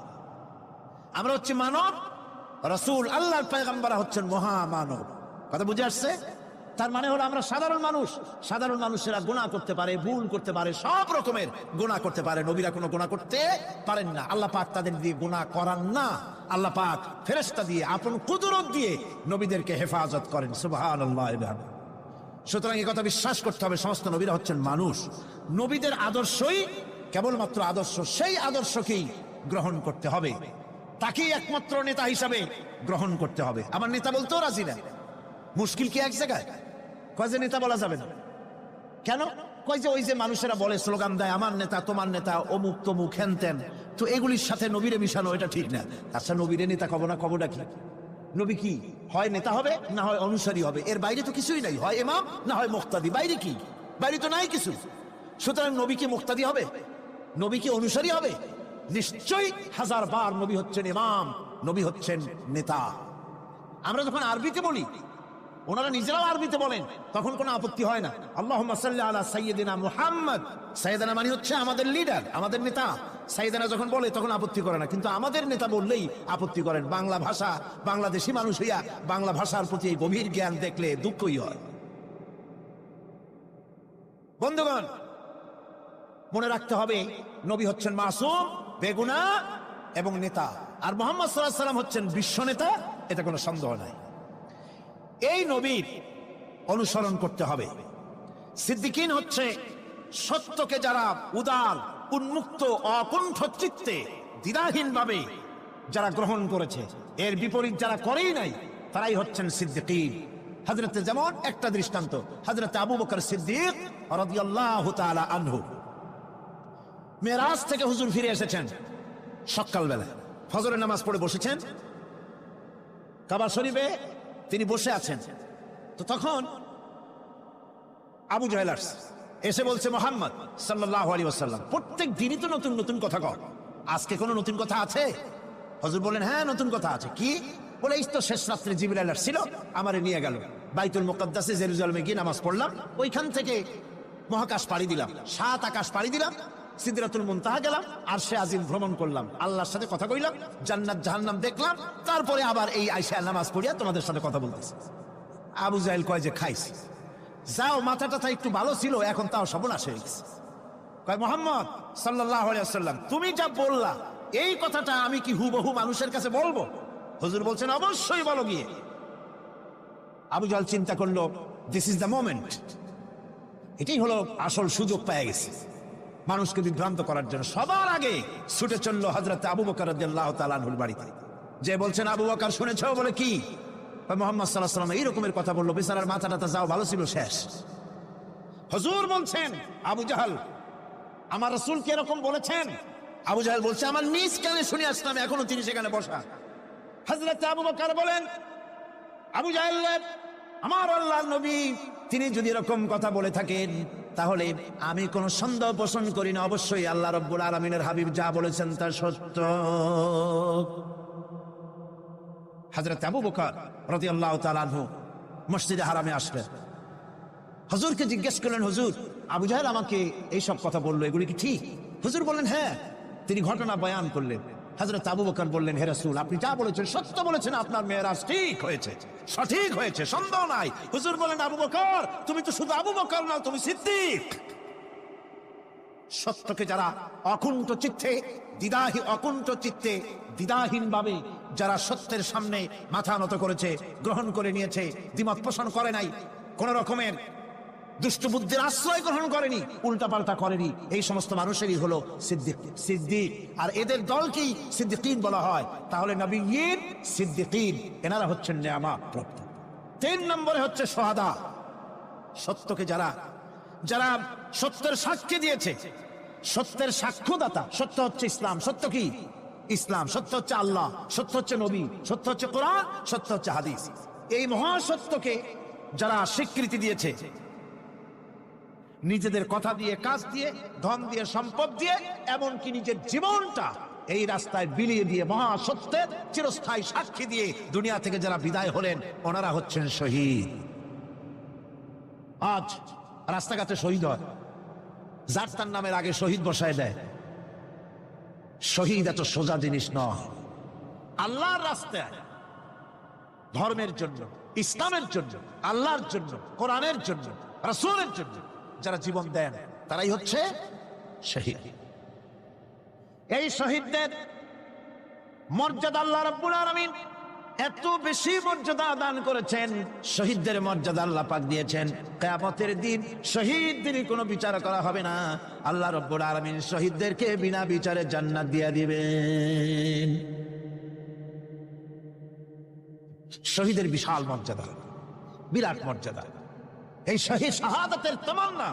A: আমরা হচ্ছি মানব, রাসূল আল্লাহর পয়গম্বর হচ্ছেন মহামানব। কথা বুঝে আসছে? তার মানে হলো আমরা সাধারণ মানুষ। সাধারণ মানুষেরা গুনাহ করতে পারে, ভুল করতে পারে, সব রকমের গুনাহ করতে পারে। নবীরা কোনো গুনাহ করতে পারেন না। আল্লাহ পাক তাদের দিয়ে গুনাহ করান না। আল্লাহ পাক ফেরেশতা দিয়ে, আপন কুদরত দিয়ে নবীদেরকে হেফাজত করেন। সুবহানাল্লাহ। সুতরাং এই কথা বিশ্বাস করতে হবে, সমস্ত নবীরা হচ্ছেন মানুষ। নবীদের আদর্শই কেবলমাত্র আদর্শ, সেই আদর্শকেই গ্রহণ করতে হবে, তাকেই একমাত্র নেতা হিসাবে গ্রহণ করতে হবে। আমার নেতা বলতেও রাজি না। মুশকিল কি এক জায়গায়? কয় যে নেতা বলা যাবে না কেন? কয় যে ওই যে মানুষেরা বলে, স্লোগান দেয়, আমার নেতা, তোমার নেতা, অমুক তমুক হেনতেন, তো এগুলির সাথে নবীরে মিশানো এটা ঠিক না। আচ্ছা নবীরে নেতা কব না, কবটা কি? নবী কি হয় নেতা হবে, না হয় অনুসারী হবে, এর বাইরে তো কিছুই নাই। হয় ইমাম, না হয় মুক্তাদি। বাইরে কি? বাইরে তো নাই কিছু। সুতরাং নবী কি মুক্তাদি হবে? নবী কি অনুসারী হবে? নিশ্চয়ই হাজার বার নবী হচ্ছেন ইমাম, নবী হচ্ছেন নেতা। আমরা যখন আরবিতে বলি, ওনারা নিজেরাও আরবিতে বলেন, তখন কোনো আপত্তি হয় না। আল্লাহুম্মা সাল্লি আলা সাইয়্যিদিনা মুহাম্মদ। সাইয়্যিদিনা মানে হচ্ছে আমাদের লিডার, আমাদের নেতা। সাইয়্যিদিনা যখন বলে তখন আপত্তি করে না, কিন্তু আমাদের নেতা বললেই আপত্তি করেন। বাংলা ভাষা, বাংলাদেশি মানুষ হইয়া বাংলা ভাষার প্রতি এই গভীর জ্ঞান দেখলে দুঃখই হয়। বন্ধুগণ, মনে রাখতে হবে নবী হচ্ছেন মাসুম, বেগুনাহ এবং নেতা, আর মুহাম্মদ সাল্লাল্লাহু আলাইহি ওয়াসাল্লাম হচ্ছেন বিশ্ব নেতা, এটা কোনো সন্দেহ নাই। এই নবীর অনুসরণ করতে হবে। সিদ্দিকিন হচ্ছে সত্যকে যারা উদার, উন্মুক্ত, অকুণ্ঠ চিত্তে, দ্বিধাহীন ভাবে যারা গ্রহণ করেছে, এর বিপরীত যারা করেই নাই, তারাই হচ্ছেন সিদ্দিকিন। হযরতে, যেমন একটা দৃষ্টান্ত, হযরতে আবু বকর সিদ্দিক রাদিয়াল্লাহু তাআলা আনহু, মেরাজ থেকে হুজুর ফিরে এসেছেন সকালবেলা, ফজরের নামাজ পড়ে বসেছেন কাবা শরীফে, তিনি বসে আছেন। তো তখন আবু জাহেল এসে বলছে, মুহাম্মদ সাল্লাল্লাহু আলাইহি ওয়াসাল্লাম, প্রত্যেক দিনই তো নতুন নতুন কথা কও, আজকে কোনো নতুন কথা আছে? হুজুর বলেন, হ্যাঁ নতুন কথা আছে। কি? বলে, এই তো শেষ রাত্রে জিবরাইল আসছিল, আমারে নিয়ে গেল বাইতুল মুকাদ্দাসে, জেরুজালেমে গিয়ে নামাজ পড়লাম, ওইখান থেকে মহাকাশ পাড়ি দিলাম, 7 আকাশ পাড়ি দিলাম, সিদরাতুল মুনতাহা গেলাম, আরশে আজিম ভ্রমণ করলাম, আল্লাহর সাথে কথা কইলাম, জান্নাত জাহান্নাম দেখলাম, তারপরে আবার এই আয়েশা নামাজ পড়িয়া তোমাদের সাথে কথা বলতেছি। আবু জাহেল কয় যে, খাইস, যাও, মাথাটা একটু ভালো ছিল, এখন তাও সর্বনাশ হয়ে গেছে। কয়, মুহাম্মদ সাল্লাল্লাহু আলাইহি ওয়াসাল্লাম, তুমি যা বললা এই কথাটা আমি কি হুবহু মানুষের কাছে বলবো? হুজুর বলছেন, অবশ্যই বলো গিয়ে। আবু জাহেল চিন্তা করলো, দিস ইজ দ্য মোমেন্ট, এটাই হলো আসল সুযোগ পেয়ে গেছে মানুষকে বিভ্রান্ত করার জন্য। সবার আগে ছুটে চললো হযরত আবু বকর রাদিয়াল্লাহু তাআলা আনহুর বাড়িতে, যে বলছেন, আবু বকর শুনেছো? বলে, কি? মুহাম্মদ সাল্লাল্লাহু আলাইহি ওয়াসাল্লাম এই রকমের কথা বললো, বেচারার মাথাটা যাও ভালো ছিল, শেষ। হুজুর বলছেন, আবু জাহেল, আমার রাসূল কি এরকম বলেছেন? আবু জাহেল বলছে, আমার নিজ কানে শুনে আসলাম, এখনো তিনি সেখানে বসা। হযরত আবু বকর বলেন, আবু জাহেল, আমার আল্লাহর নবী তিনি যদি এরকম কথা বলে থাকেন, তাহলে আমি কোনো সন্দেহ পোষণ করি না, অবশ্যই আল্লাহ রাব্বুল আলামিনের হাবিব যা বলেছেন তা সত্য। হযরত আবু বকর রাদিয়াল্লাহু তাআলা আনহু মসজিদে হারামে আসলেন। হুজুরকে জিজ্ঞেস করলেন, হুজুর আবু জাহেল আমাকে এইসব কথা বললো, এগুলি কি ঠিক? হুজুর বললেন হ্যাঁ। তিনি ঘটনা বয়ান করলেন। হযরত আবু বকর বললেন, হে রাসূল, আপনি যা বলেছেন সত্য বলেছেন, আপনার মেরাজ ঠিক হয়েছে, সঠিক হয়েছে, সন্দেহ নাই। হুজুর বলেন, আবু বকর তুমি তো শুধু আবু বকর না, তুমি সিদ্দিক। সত্যকে যারা অকুণ্ঠ চিত্তে অকুণ্ঠ চিত্তে দ্বিধাহীন ভাবে যারা সত্যের সামনে মাথা নত করেছে, গ্রহণ করে নিয়েছে, দ্বিমত পোষণ করে নাই, কোন রকমের দুষ্ট বুদ্ধির আশ্রয় গ্রহণ করেনি, উল্টাপাল্টা করেনি, এই সমস্ত মানুষেরই হলো সিদ্দিক। আর এদের দলকেই সিদ্দিকিন বলা হয়। তাহলে নবিয়্যিন, সিদ্দিকিন, এনারা হচ্ছেন নেয়ামত প্রাপ্ত। 3 নম্বরে হচ্ছে শুহাদা। সত্যকে যারা সত্যের সাক্ষী দিয়েছে, সত্যের সাক্ষ্যদাতা। সত্য হচ্ছে ইসলাম। সত্য কি? ইসলাম। সত্য হচ্ছে আল্লাহ, সত্য হচ্ছে নবী, সত্য হচ্ছে কোরআন, সত্য হচ্ছে হাদিস। এই মহাসত্যকে যারা স্বীকৃতি দিয়েছে, নিজেদের কথা দিয়ে, কাজ দিয়ে, ধন দিয়ে, সম্পদ দিয়ে, এমনকি নিজের জীবনটা এই রাস্তায় বিলিয়ে দিয়ে মহাসত্যের চিরস্থায়ী সাক্ষী দিয়ে দুনিয়া থেকে যারা বিদায় হলেন, ওনারা হচ্ছেন শহীদ। আজ রাস্তাঘাটে শহীদ হয়, যার তার নামের আগে শহীদ বসায় দেয়। শহীদ এত সোজা জিনিস নয়। আল্লাহর রাস্তায়, ধর্মের জন্য, ইসলামের জন্য, আল্লাহর জন্য, কোরআনের জন্য, রাসূলের জন্য যারা জীবন দেন, তারাই হচ্ছে শহীদ। এই শহীদদের মর্যাদা আল্লাহ রাব্বুল আলামিন এত বেশি মর্যাদা দান করেছেন। শহীদদের মর্যাদা আল্লাহ পাক দিয়েছেন, কিয়ামতের দিন শহীদদের কোনো বিচার করা হবে না। আল্লাহ রাব্বুল আলামিন শহীদদেরকে বিনা বিচারে জান্নাত দিয়ে দিবেন। শহীদের বিশাল মর্যাদা, বিরাট মর্যাদা। এই শহীদ শাহাদাতের তামান্না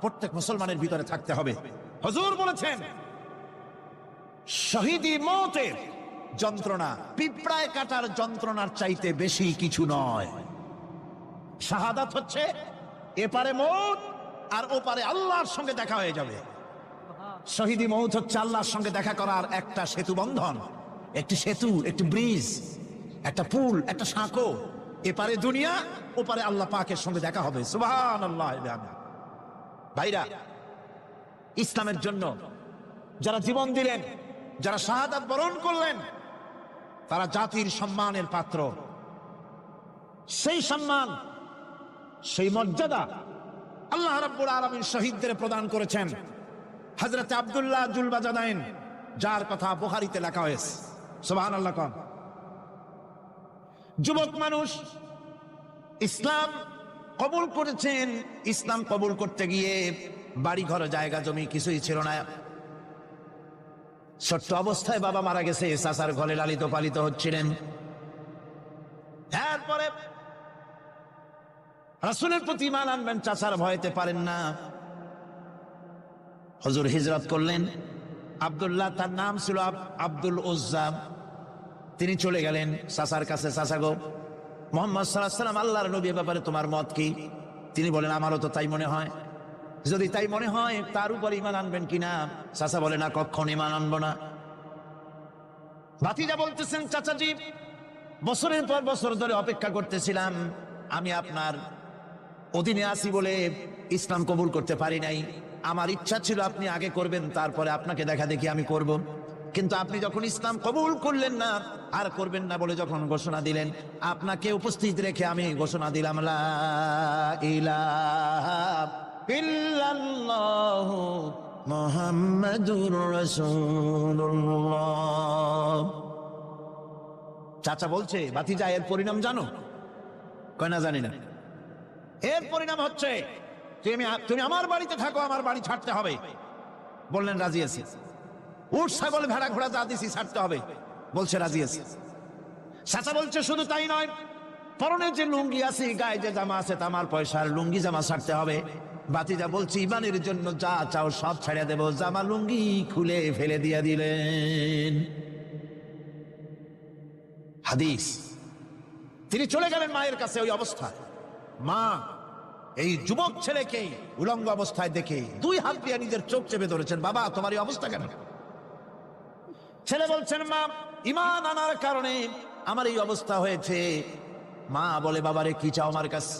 A: প্রত্যেক মুসলমানের ভিতরে থাকতে হবে। হুজুর বলেছেন, শহীদি মওতের যন্ত্রণা পিঁপড়ায় কাটার যন্ত্রণার চাইতে বেশি কিছু নয়। শাহাদাত হচ্ছে এপারে মওত আর ওপারে আল্লাহর সঙ্গে দেখা হয়ে যাবে। শহীদি মওত হচ্ছে আল্লাহর সঙ্গে দেখা করার একটা সেতু বন্ধন, একটি সেতু, একটি ব্রিজ, একটা পুল, একটা সাঁকো। এপারে দুনিয়া, ওপারে আল্লাহ পাকের সঙ্গে দেখা হবে। সুবহানাল্লাহ। ভাইরা, ইসলামের জন্য যারা জীবন দিলেন, যারা শাহাদাত বরণ করলেন, তারা জাতির সম্মানের পাত্র। সেই সম্মান, সেই মর্যাদা আল্লাহ রাব্বুল আলামিন শহীদদের প্রদান করেছেন। হযরত আব্দুল্লাহ জুলবাজাদাইন, যার কথা বুখারীতে লেখা হয়েছে, সুবহানাল্লাহ। যুবক মানুষ ইসলাম কবুল করেছেন। ইসলাম কবুল করতে গিয়ে বাড়ি ঘর, জায়গা জমি কিছুই ছিল না। ছোট্ট অবস্থায় বাবা মারা গেছে, চাচার ঘরে লালিত পালিত হচ্ছিলেন। এরপরে রাসূলের প্রতি ঈমান আনবেন, চাচার ভয়তে পারেন না। হুজুর হিজরত করলেন। আব্দুল্লাহ, তার নাম ছিল আব্দুল উজ্জা। তিনি চলে গেলেন চাচার কাছে। চাচা গো, মুহাম্মদ সাল্লাল্লাহু আলাইহি ওয়াসাল্লাম আল্লাহর নবী, ব্যাপারে তোমার মত কি? তিনি বলেন, আমারও তো তাই মনে হয়। যদি তাই মনে হয়, তার উপর ঈমান আনবেন কিনা? চাচা বলে, না, কখনো ঈমান আনবো না। ভাতিজা বলতেছেন, চাচাজি, বছরের পর বছর ধরে অপেক্ষা করতেছিলাম, আমি আপনার অধীনে আছি বলে ইসলাম কবুল করতে পারি নাই। আমার ইচ্ছা ছিল আপনি আগে করবেন, তারপরে আপনাকে দেখা দেখি আমি করব। কিন্তু আপনি যখন ইসলাম কবুল করলেন না, আর করবেন না বলে যখন ঘোষণা দিলেন, আপনাকে উপস্থিত রেখে আমি ঘোষণা দিলাম, লা ইলাহা ইল্লাল্লাহু মুহাম্মাদুর রাসূলুল্লাহ। চাচা বলছে, ভাতিজা, এর পরিণাম জানো? কয় না, জানি না। এর পরিণাম হচ্ছে তুমি আমার বাড়িতে থাকো, আমার বাড়ি ছাড়তে হবে। বললেন, রাজি আছি। উট, ছাগল, ভেড়া, ঘোড়া যা দিছি ছাড়তে হবে। বলছে, রাজি আছি। চাচা বলছে, শুধু তাই নয়, পরনে যে লুঙ্গি আছে, গায়ে যে জামা আছে, তামার পয়সার লুঙ্গি জামা ছাড়তে হবে। ভাতিজা বলছে, ঈমানের জন্য যা চাও সব ছাড়িয়ে দেব। জামা লুঙ্গি খুলে ফেলে দিয়ে দিলেন। হাদিস। তিনি চলে গেলেন মায়ের কাছে ওই অবস্থায়। মা এই যুবক ছেলেকে উলঙ্গ অবস্থায় দেখে 2 হাত দিয়ে নিজের চোখ চেপে ধরেছেন। বাবা, তোমার এই অবস্থা কেন? ছেলে বলছেন, মা, ঈমান আনার কারণে আমার এই অবস্থা হয়েছে। মা বলে, বাবারে কি চাও আমার কাছে?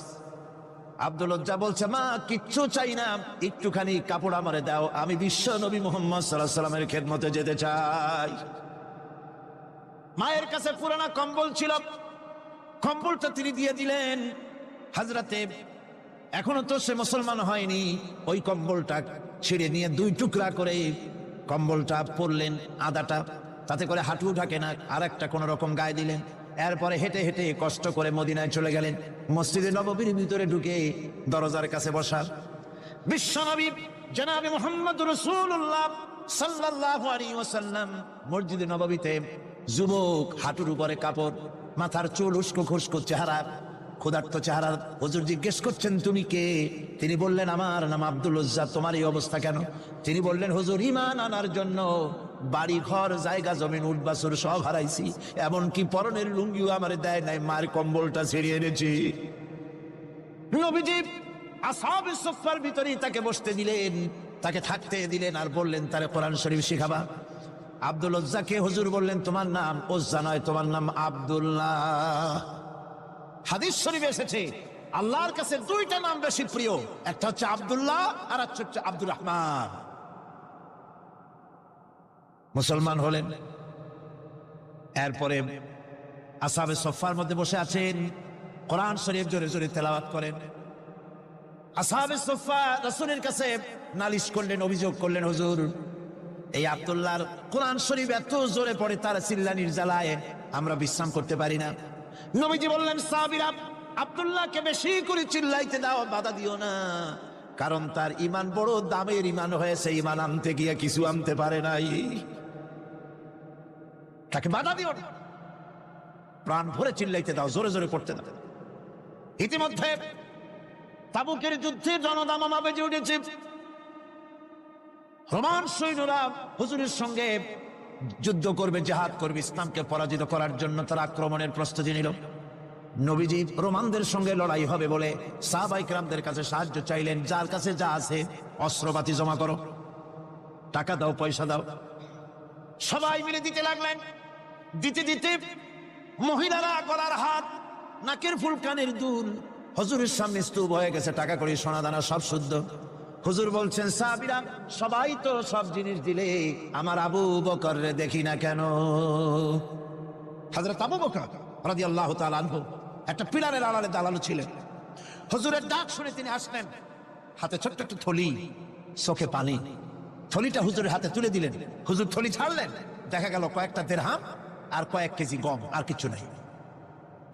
A: আব্দুল লজ্জা বলছে, মা কিচ্ছু চাই না, একটুখানি কাপড় আমারে দাও, আমি বিশ্ব নবী মুহাম্মদ সাল্লাল্লাহু আলাইহি ওয়াসাল্লামের খেদমতে যেতে চাই। মায়ের কাছে পুরানা কম্বল ছিল, কম্বলটা তিনি দিয়ে দিলেন। হযরতে এখনো তো সে মুসলমান হয়নি, ওই কম্বলটা ছিঁড়ে নিয়ে দুই টুকরা করে কম্বলটা পরলেন, আদাটা তাতে করে হাঁটু ঢাকে না, আর একটা কোন রকম গায়ে দিলেন। এরপরে হেঁটে হেঁটে কষ্ট করে মদিনায় চলে গেলেন। মসজিদে নববীর ভিতরে ঢুকে দরজার কাছে বসা বিশ্বনবী জনাবে মুহাম্মদ রাসূলুল্লাহ সাল্লাল্লাহু আলাইহি ওয়াসাল্লাম মসজিদে নববীতে, যুবক, হাঁটুর উপরে কাপড়, মাথার চুল উস্কো খুস্কো চেহারা, ক্ষুধার্ত চেহারা। হুজুর জিজ্ঞেস করছেন, তুমি কে? তিনি বললেন, আমার নাম আব্দুল উজ্জা। তোমার এই অবস্থা কেন? তিনি বললেন, হুজুর ঈমান আনার জন্য বাড়ি ঘর জায়গা জমিন উট বাছুর সব হারাইছি, এমনকি পরনের লুঙ্গিও আমারে দেয় নাই, মার কম্বলটা ছিঁড়িয়ে এনেছি। নবীজি আসহাবে সুফফার ভিতরেই তাকে বসতে দিলেন, তাকে থাকতে দিলেন, আর বললেন তারে কোরআন শরীফ শিখাবা। আব্দুল উজ্জাকে হুজুর বললেন, তোমার নাম উজ্জা নয়, তোমার নাম আব্দুল্লাহ। হাদিস শরীফে এসেছে আল্লাহর কাছে দুইটা নাম বেশি প্রিয়, একটা হচ্ছে আব্দুল্লাহ আর একটা হচ্ছে আব্দুর রহমান। মুসলমান হলেন। এরপরে আসহাবে সুফফার মধ্যে বসে আছেন, কোরআন শরীফ জোরে জোরে তেলাওয়াত করেন। আসহাবে সুফফা রাসূলের কাছে নালিশ করলেন, অভিযোগ করলেন, হুজুর এই আব্দুল্লাহর কোরআন শরীফ এত জোরে পড়ে, তার চিল্লানির জ্বালায় আমরা বিশ্রাম করতে পারি না। নবীজি বললেন, সাহাবীরা আব্দুল্লাহকে বেশি করে চিল্লাইতে দাও, বাধা দিও না, কারণ তার ঈমান বড় দামের ঈমান হয়েছে, ঈমান আনতে গিয়ে কিছু আনতে পারে নাই, তাকে বাধা দিও না, প্রাণ ভরে চিল্লাইতে দাও, জোরে জোরে পড়তে দাও। ইতিমধ্যে তাবুকের যুদ্ধে জনদামামা বেজে উঠেছে। রোমান সৈন্যরা হুজুরের সঙ্গে যুদ্ধ করবে, জিহাদ করবে, ইসলামকে পরাজিত করার জন্য তারা আক্রমণের প্রস্তুতি নিল। নবীজি রোমানদের সঙ্গে লড়াই হবে বলে সাহাবায়ে কেরামদের কাছে সাহায্য চাইলেন, যার কাছে যা আছে অস্ত্রপাতি জমা করো, টাকা দাও, পয়সা দাও। সবাই মিলে দিতে লাগলেন। দিতে দিতে মহিলারা গলার হাত, নাকের ফুল, কানের দুল হুজুরের সামনে স্তূপ হয়ে গেছে, টাকা কড়ি, সোনা দানা সব শুদ্ধ। হুজুর বলছেন, সাহাবীরা সবাই তো সব জিনিস দিলে, আমার আবু বকর রে দেখি না কেন? হযরত আবু বকর রাদিয়াল্লাহু তাআলা আনহু একটা পিলারের আড়ালে দাঁড়ানো ছিলেন। হুজুরের ডাক শুনে তিনি আসলেন, হাতে ছোট্ট একটা থলি, চোখে পানি। থলিটা হুজুরের হাতে তুলে দিলেন। হুজুর থলি ছাড়লেন, দেখা গেল কয়েকটা দিরহাম আর কয়েক কেজি গম, আর কিছু নাই।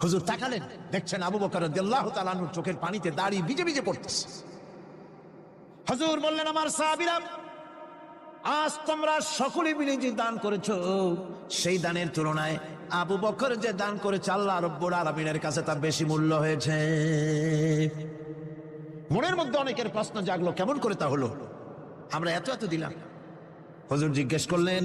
A: হুজুর তাকালেন, দেখছেন আবু বকর রাদিয়াল্লাহু তাআলা আনহুর চোখের পানিতে দাড়ি ভিজে ভিজে পড়তেছে। হুজুর বললেন, আমার সাহাবীরা আজ তোমরা সকলে মিলে যে দান করেছো, সেই দানের তুলনায় আবু বকর যে দান করেছে আল্লাহ রাব্বুল আলামিনের কাছে তার বেশি মূল্য হয়েছে। মনের মধ্যে অনেকের প্রশ্ন জাগলো, কেমন করে তা হলো? আমরা এত এত দিলাম। হুজুর জিজ্ঞেস করলেন,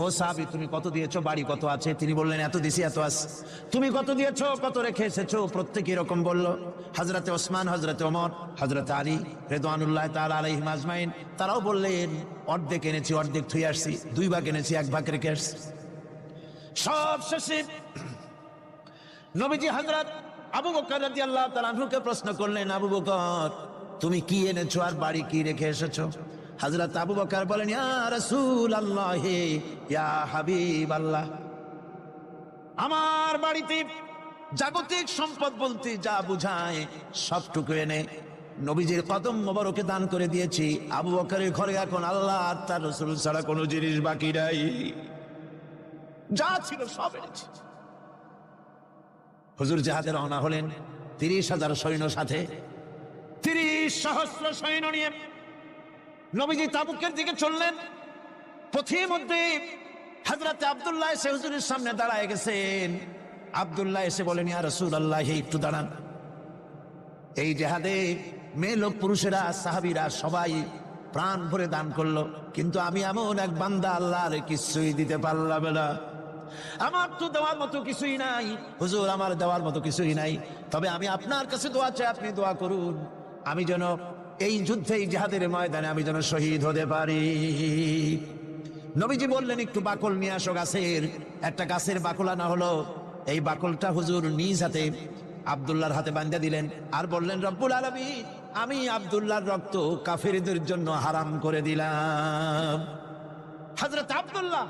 A: ও সাহাবী তুমি কত দিয়েছো, বাড়ি কত আছে? তিনি বললেন, এত দিছি, এত আছে। তুমি কত দিয়েছো, কত রেখে এসেছো? প্রত্যেকে এরকম বলল। হযরতে ওসমান, হযরতে ওমর, হযরতে আলী রিদওয়ানুল্লাহি তাআলা আলাইহিম আজমাইন তারাও বললেন, অর্ধেক এনেছি, অর্ধেক থুই আসছি, 2 ভাগ এনেছি, 1 ভাগ রেখে আসছি। সব শেষে নবীজি হযরত আবু বকর রাদিয়াল্লাহু তাআলা আনহুকে প্রশ্ন করলেন, আবু বকর তুমি কি এনেছো আর বাড়ি কি রেখে এসেছো? হযরত আবু বকর বলেন, ইয়া রাসূলুল্লাহ, ইয়া হাবিবাল্লাহ, আমার বাড়িতে জাগতিক সম্পদ বলতে যা বুঝায় সবটুকু এনে নবীজির কদম মোবারকে দান করে দিয়েছি। আবু বকরের ঘরে এখন আল্লাহ আর তার রাসূল ছাড়া কোনো জিনিস বাকি নাই, যা ছিল সব এনেছি। হুজুর জিহাদে রওনা হলেন 30,000 সৈন্য সাথে, 30 সহস্র সৈন্য নিয়ে নবীজি তাবুকের দিকে চললেন। পথের মধ্যে হযরত আব্দুল্লাহ এসে হুজুরের সামনে দাঁড়ায় গেছেন। আব্দুল্লাহ এসে বলেন, ইয়া রাসূলুল্লাহ, একটু দাঁড়ান। এই জিহাদে মেয়ে লোক, পুরুষেরা, সাহাবীরা সবাই প্রাণ ভরে দান করলো, কিন্তু আমি এমন এক বান্দা, আল্লাহর কিছুই দিতে পারলাম না। আমার তো দেওয়ার মতো কিছুই নাই হুজুর, আমার দেওয়ার মতো কিছুই নাই। তবে আমি আপনার কাছে দোয়া চাই, আপনি দোয়া করুন, আমি যেন এই যুদ্ধে, এই জিহাদের ময়দানে আমি যেন শহীদ হতে পারি। নবীজি বললেন, একটু বাকল নিয়ে আসো গাছের। একটা গাছের বাকল আনা হলো। এই বাকলটা হুজুর নিজ হাতে আব্দুল্লাহর হাতে বাঁধা দিলেন আর বললেন, রব্বুল আলামিন, আমি আব্দুল্লাহর রক্ত কাফেরদের জন্য হারাম করে দিলাম। হযরত আব্দুল্লাহ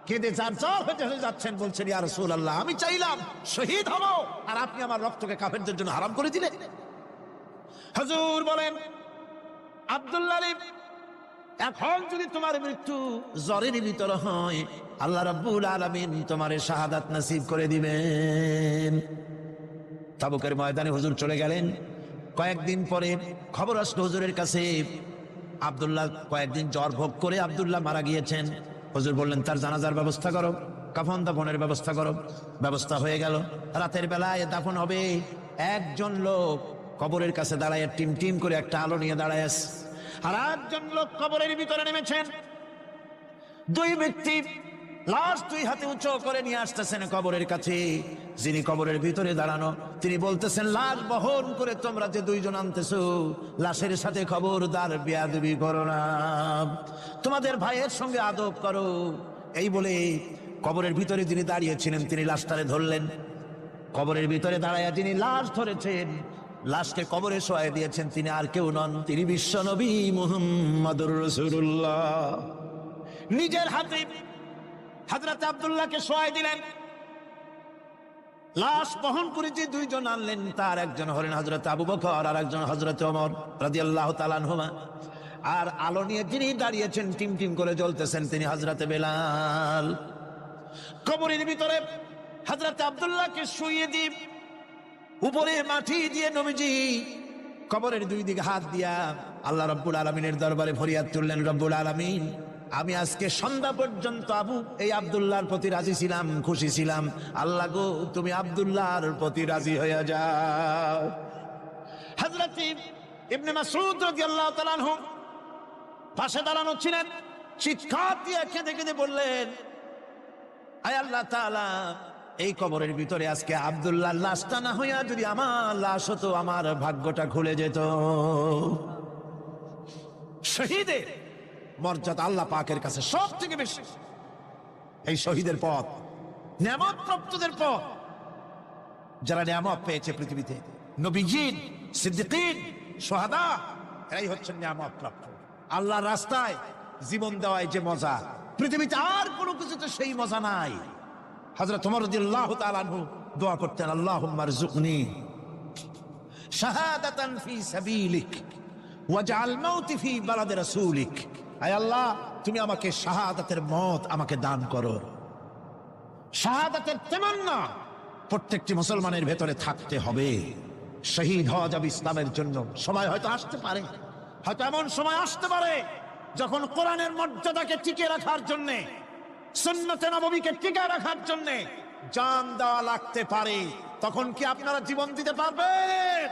A: কেঁদে জারজার হয়ে যাচ্ছেন, বলছেন, ইয়া রাসূলুল্লাহ, আমি চাইলাম শহীদ হব, আর আপনি আমার রক্তকে কাফেরদের জন্য হারাম করে দিলেন। হুজুর বলেন, আব্দুল্লাহ, এখন যদি তোমার মৃত্যু জ্বরের ভিতরে হয়, আল্লাহ রাব্বুল আলামিন তোমারে শাহাদাত নসিব করে দিবেন। তাবুকের ময়দানে হুজুর চলে গেলেন। কয়েকদিন পরে খবর আসলো হুজুরের কাছে, আব্দুল্লাহ কয়েকদিন জ্বর ভোগ করে আব্দুল্লাহ মারা গিয়েছেন। হুজুর বললেন, তার জানাজার ব্যবস্থা করো, কাফন দাফনের ব্যবস্থা করো। ব্যবস্থা হয়ে গেল। রাতের বেলায় দাফন হবে। একজন লোক কবরের কাছে দাঁড়ায় টিম টিম করে একটা আলো নিয়ে দাঁড়ায় আছে, আর একজন লোক কবরের ভিতরে নেমেছেন। দুই ব্যক্তি লাশ দুই হাতে উঁচু করে নিয়ে আসতেছেন কবরের কাছে। যিনি কবরের ভিতরে দাঁড়ানো, তিনি বলতেছেন, লাশ বহন করে তোমরা যে দুইজন আনতেছো, লাশের সাথে খবরদার বেয়াদবি করো না, তোমাদের ভাইয়ের সঙ্গে আদব করো। এই বলে কবরের ভিতরে যিনি দাঁড়িয়েছিলেন, তিনি লাশটারে ধরলেন। কবরের ভিতরে দাঁড়াইয়া যিনি লাশ ধরেছেন, লাশকে কবরে শোয়াই দিয়েছেন, তিনি আর কেউ নন, তিনি বিশ্ব নবী মুহাম্মদুর রাসূলুল্লাহ। নিজের হাতে হযরত আব্দুল্লাহকে শোয়াই দিলেন। লাশ বহন করে যে দুইজন আনলেন, তার একজন হলেন হযরত আবু বকর, আর একজন হযরত ওমর রাদিয়াল্লাহু তাআলা আনহুমা। আর আলো নিয়ে যিনি দাঁড়িয়েছেন, টিম টিম করে জ্বলতেছেন, তিনি হযরত বেলাল। কবরের ভিতরে হযরত আব্দুল্লাহকে শুইয়ে দিয়ে উপরে মাটি দিয়ে নবীজি কবরের দুই দিকে হাত দিয়া আল্লাহ রাব্বুল আলামিনের দরবারে ফরিয়াদ তুললেন, রব্বুল আলামিন, আমি আজকে সন্ধ্যা পর্যন্ত এই আব্দুল্লাহর প্রতি রাজি ছিলাম, খুশি ছিলাম। আল্লাহ গো, তুমি আব্দুল্লাহর প্রতি রাজি হয়ে যাও। হযরত ইবনে মাসউদ রাদিয়াল্লাহু তাআলা আনহু পাশে দাঁড়ানো ছিলেন। চিৎকার দিয়ে কেঁদে কেঁদে বললেন, আয় আল্লাহ তাআলা, এই কবরের ভিতরে আজকে আব্দুল্লাহর লাশটা না হইয়া যদি আমার লাশ হতো, আমার ভাগ্যটা খুলে যেত। শহীদের মর্যাদা আল্লাহ পাকের কাছে সব থেকে বেশি। এই শহীদের পথ নিয়ামত প্রাপ্তদের পথ। যারা নিয়ামত পেয়েছে পৃথিবীতে, নবীজিন, সিদ্দিকিন, শুহাদা, এরাই হচ্ছেন নিয়ামত প্রাপ্ত। আল্লাহর রাস্তায় জীবন দেওয়ায় যে মজা, পৃথিবীতে আর কোনো কিছুতে সেই মজা নাই। হযরত ওমর রাদিয়াল্লাহু তাআলা আনহু দোয়া করতেন, আল্লাহুম্মা রযুকনি শাহাদাতান ফি সাবিলিক ওয়াজআল মাউতি ফি বালাদি রাসূলিক। আয় আল্লাহ, তুমি আমাকে শাহাদাতের মত আমাকে দান করো। শাহাদাতের তামান্না প্রত্যেকটি মুসলমানের ভেতরে থাকতে হবে। শহীদ হওয়া যাবে ইসলামের জন্য। সময় হয়তো আসতে পারে, হয়তো এমন সময় আসতে পারে যখন কোরআনের মর্যাদাকে টিকিয়ে রাখার জন্য, সুন্নতে নববীকে টিকিয়ে রাখার জন্য জান দেওয়া লাগতে পারে। তখন কি আপনারা জীবন দিতে পারবেন?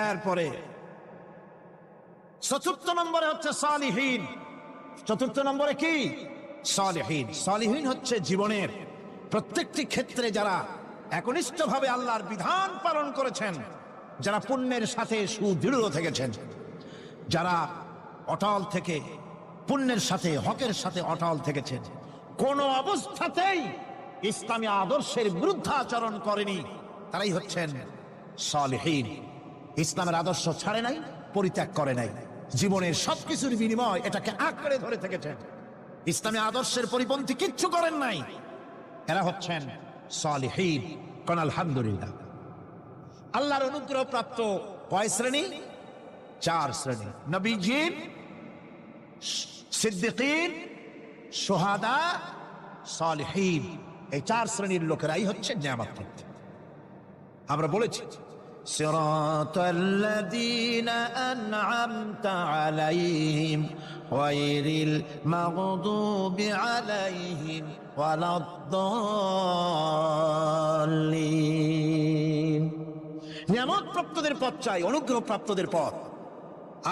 A: এরপরে চতুর্থ নম্বরে হচ্ছে সালিহিন। চতুর্থ নম্বরে কি? সালিহিন। সালিহিন হচ্ছে জীবনের প্রত্যেকটি ক্ষেত্রে যারা একনিষ্ঠভাবে আল্লাহর বিধান পালন করেছেন, যারা পুণ্যের সাথে সুদৃঢ় থেকেছেন, যারা অটল থেকে পুণ্যের সাথে হকের সাথে অটল থেকেছেন, কোন অবস্থাতেই ইসলামী আদর্শের বিরুদ্ধাচরণ করেনি, তারাই হচ্ছেন সালিহিন। ইসলামের আদর্শ ছাড়ে নাই, পরিত্যাগ করে নাই, জীবনের সবকিছুর বিনিময় এটাকে আঁকড়ে ধরে থেকেছেন, ইসলামী আদর্শের পরিপন্থী কিচ্ছু করেন নাই। এরা হচ্ছেন সালিহিন। কোন আলহামদুলিল্লাহ। আল্লাহর অনুগ্রহ প্রাপ্ত কয় শ্রেণী? 4 শ্রেণী। নবীজিন, সিদ্দিকিন, শুহাদা, সালিহিন। এই 4 শ্রেণীর লোকেরাই হচ্ছে নিয়ামত প্রাপ্ত। আমরা বলেছি, সিরাতাল্লাযীনা আন'আমতা আলাইহিম গায়রিল মাগদুবি আলাইহিম ওয়ালাদ-দাল্লিন। নিয়ামত প্রাপ্তদের পথ চাই, অনুগ্রহ প্রাপ্তদের পথ।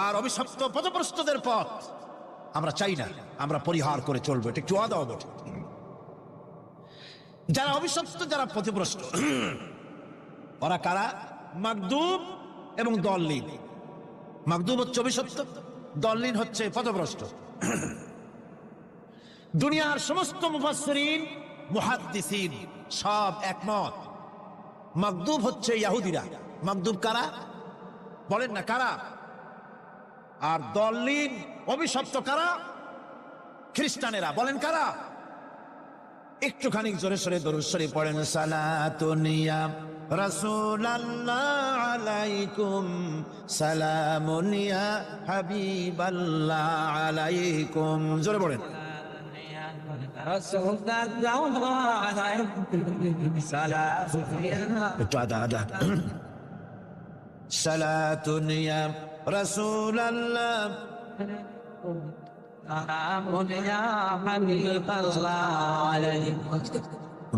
A: আর অভিশপ্ত পথভ্রষ্টদের পথ আমরা চাই না, আমরা পরিহার করে চলবো। এটা একটু আদব বটে। যারা অভিশপ্ত, যারা পথভ্রষ্ট, ওরা কারা? মাগদুব এবং দল্লিন। মাগদুব হচ্ছে অভিশপ্ত, দল্লিন হচ্ছে পথভ্রষ্ট। দুনিয়ার সমস্ত মুফাসসিরিন মুহাদ্দিসিন সব একমত, মাগদুব হচ্ছে ইহুদিরা। মাগদুব কারা বলেন না, কারা? আর দল্লিন অভিশপ্ত কারা? খ্রিস্টানেরা। বলেন কারা? একটুখানি জোরে সোরে দরুদ শরীফ পড়েন। সালাতুন ইয়া রাসূলুল্লাহ আলাইকুম, সালামুন ইয়া হাবিবাল্লাহ আলাইকুম। জোরে পড়েন। একটু আদা আদা। সালাতুন ইয়া রাসূলুল্লাহ।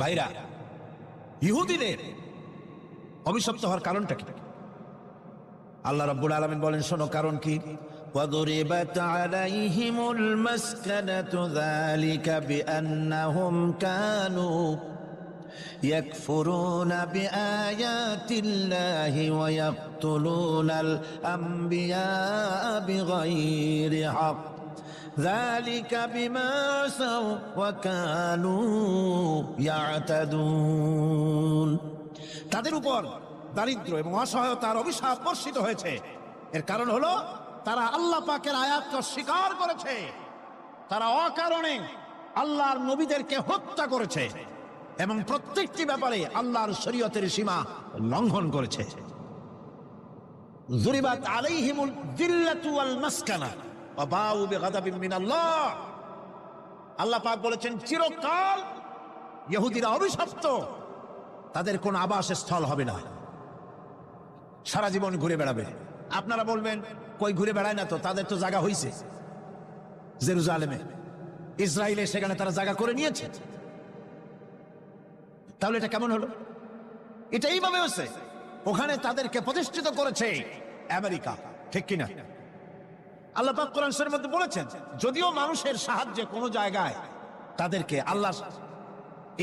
A: ভাইরা, ইহুদিদের অভিশপ্ত হওয়ার কারণটা কি? আল্লাহ রাব্বুল আলামিন বলেন, শোনো কারণ কি। وَضُرِبَتْ عَلَيْهِمُ الْمَسْكَنَةُ ذَلِكَ بِأَنَّهُمْ كَانُوا يَكْفُرُونَ بِآيَاتِ اللَّهِ وَيَقْتُلُونَ الْأَنْبِيَاءَ بِغَيْرِ حَقٍّ ذَلِكَ بِمَا عَصَوْا وَكَانُوا يَعْتَدُونَ। তাদের উপর দারিদ্র এবং অসহায়তার অভিশাপ বর্ষিত হয়েছে। এর কারণ হলো তারা আল্লাহ পাকের আয়াতকে অস্বীকার করেছে, তারা অকারণে আল্লাহর নবীদেরকে হত্যা করেছে এবং প্রত্যেকটি ব্যাপারে আল্লাহর শরীয়তের সীমা লঙ্ঘন করেছে। যুরিবাত আলাইহিমুল যিল্লাতু ওয়াল মাসকানা ওয়া বাউ বিগাদাবিন মিনাল্লাহ। আল্লাহ পাক বলেছেন, চিরকাল ইহুদিরা অভিশপ্ত, তাদের কোন আবাসস্থল হবে না, সারা জীবন ঘুরে বেড়াবে। আপনারা বলবেন, কই ঘুরে বেড়ায় না তো, তাদের তো জায়গা হইছে জেরুজালেমে, ইসরায়েলে, সেখানে তারা জায়গা করে নিয়েছে। তাহলে এটা কেমন হলো? এটা এইভাবে হচ্ছে, ওখানে তাদেরকে প্রতিষ্ঠিত করেছে আমেরিকা, ঠিক কিনা? আল্লাহ পাক কোরআন শরীফের মধ্যে বলেছেন, যদিও মানুষের সাহায্যে কোনো জায়গায় তাদেরকে আল্লাহর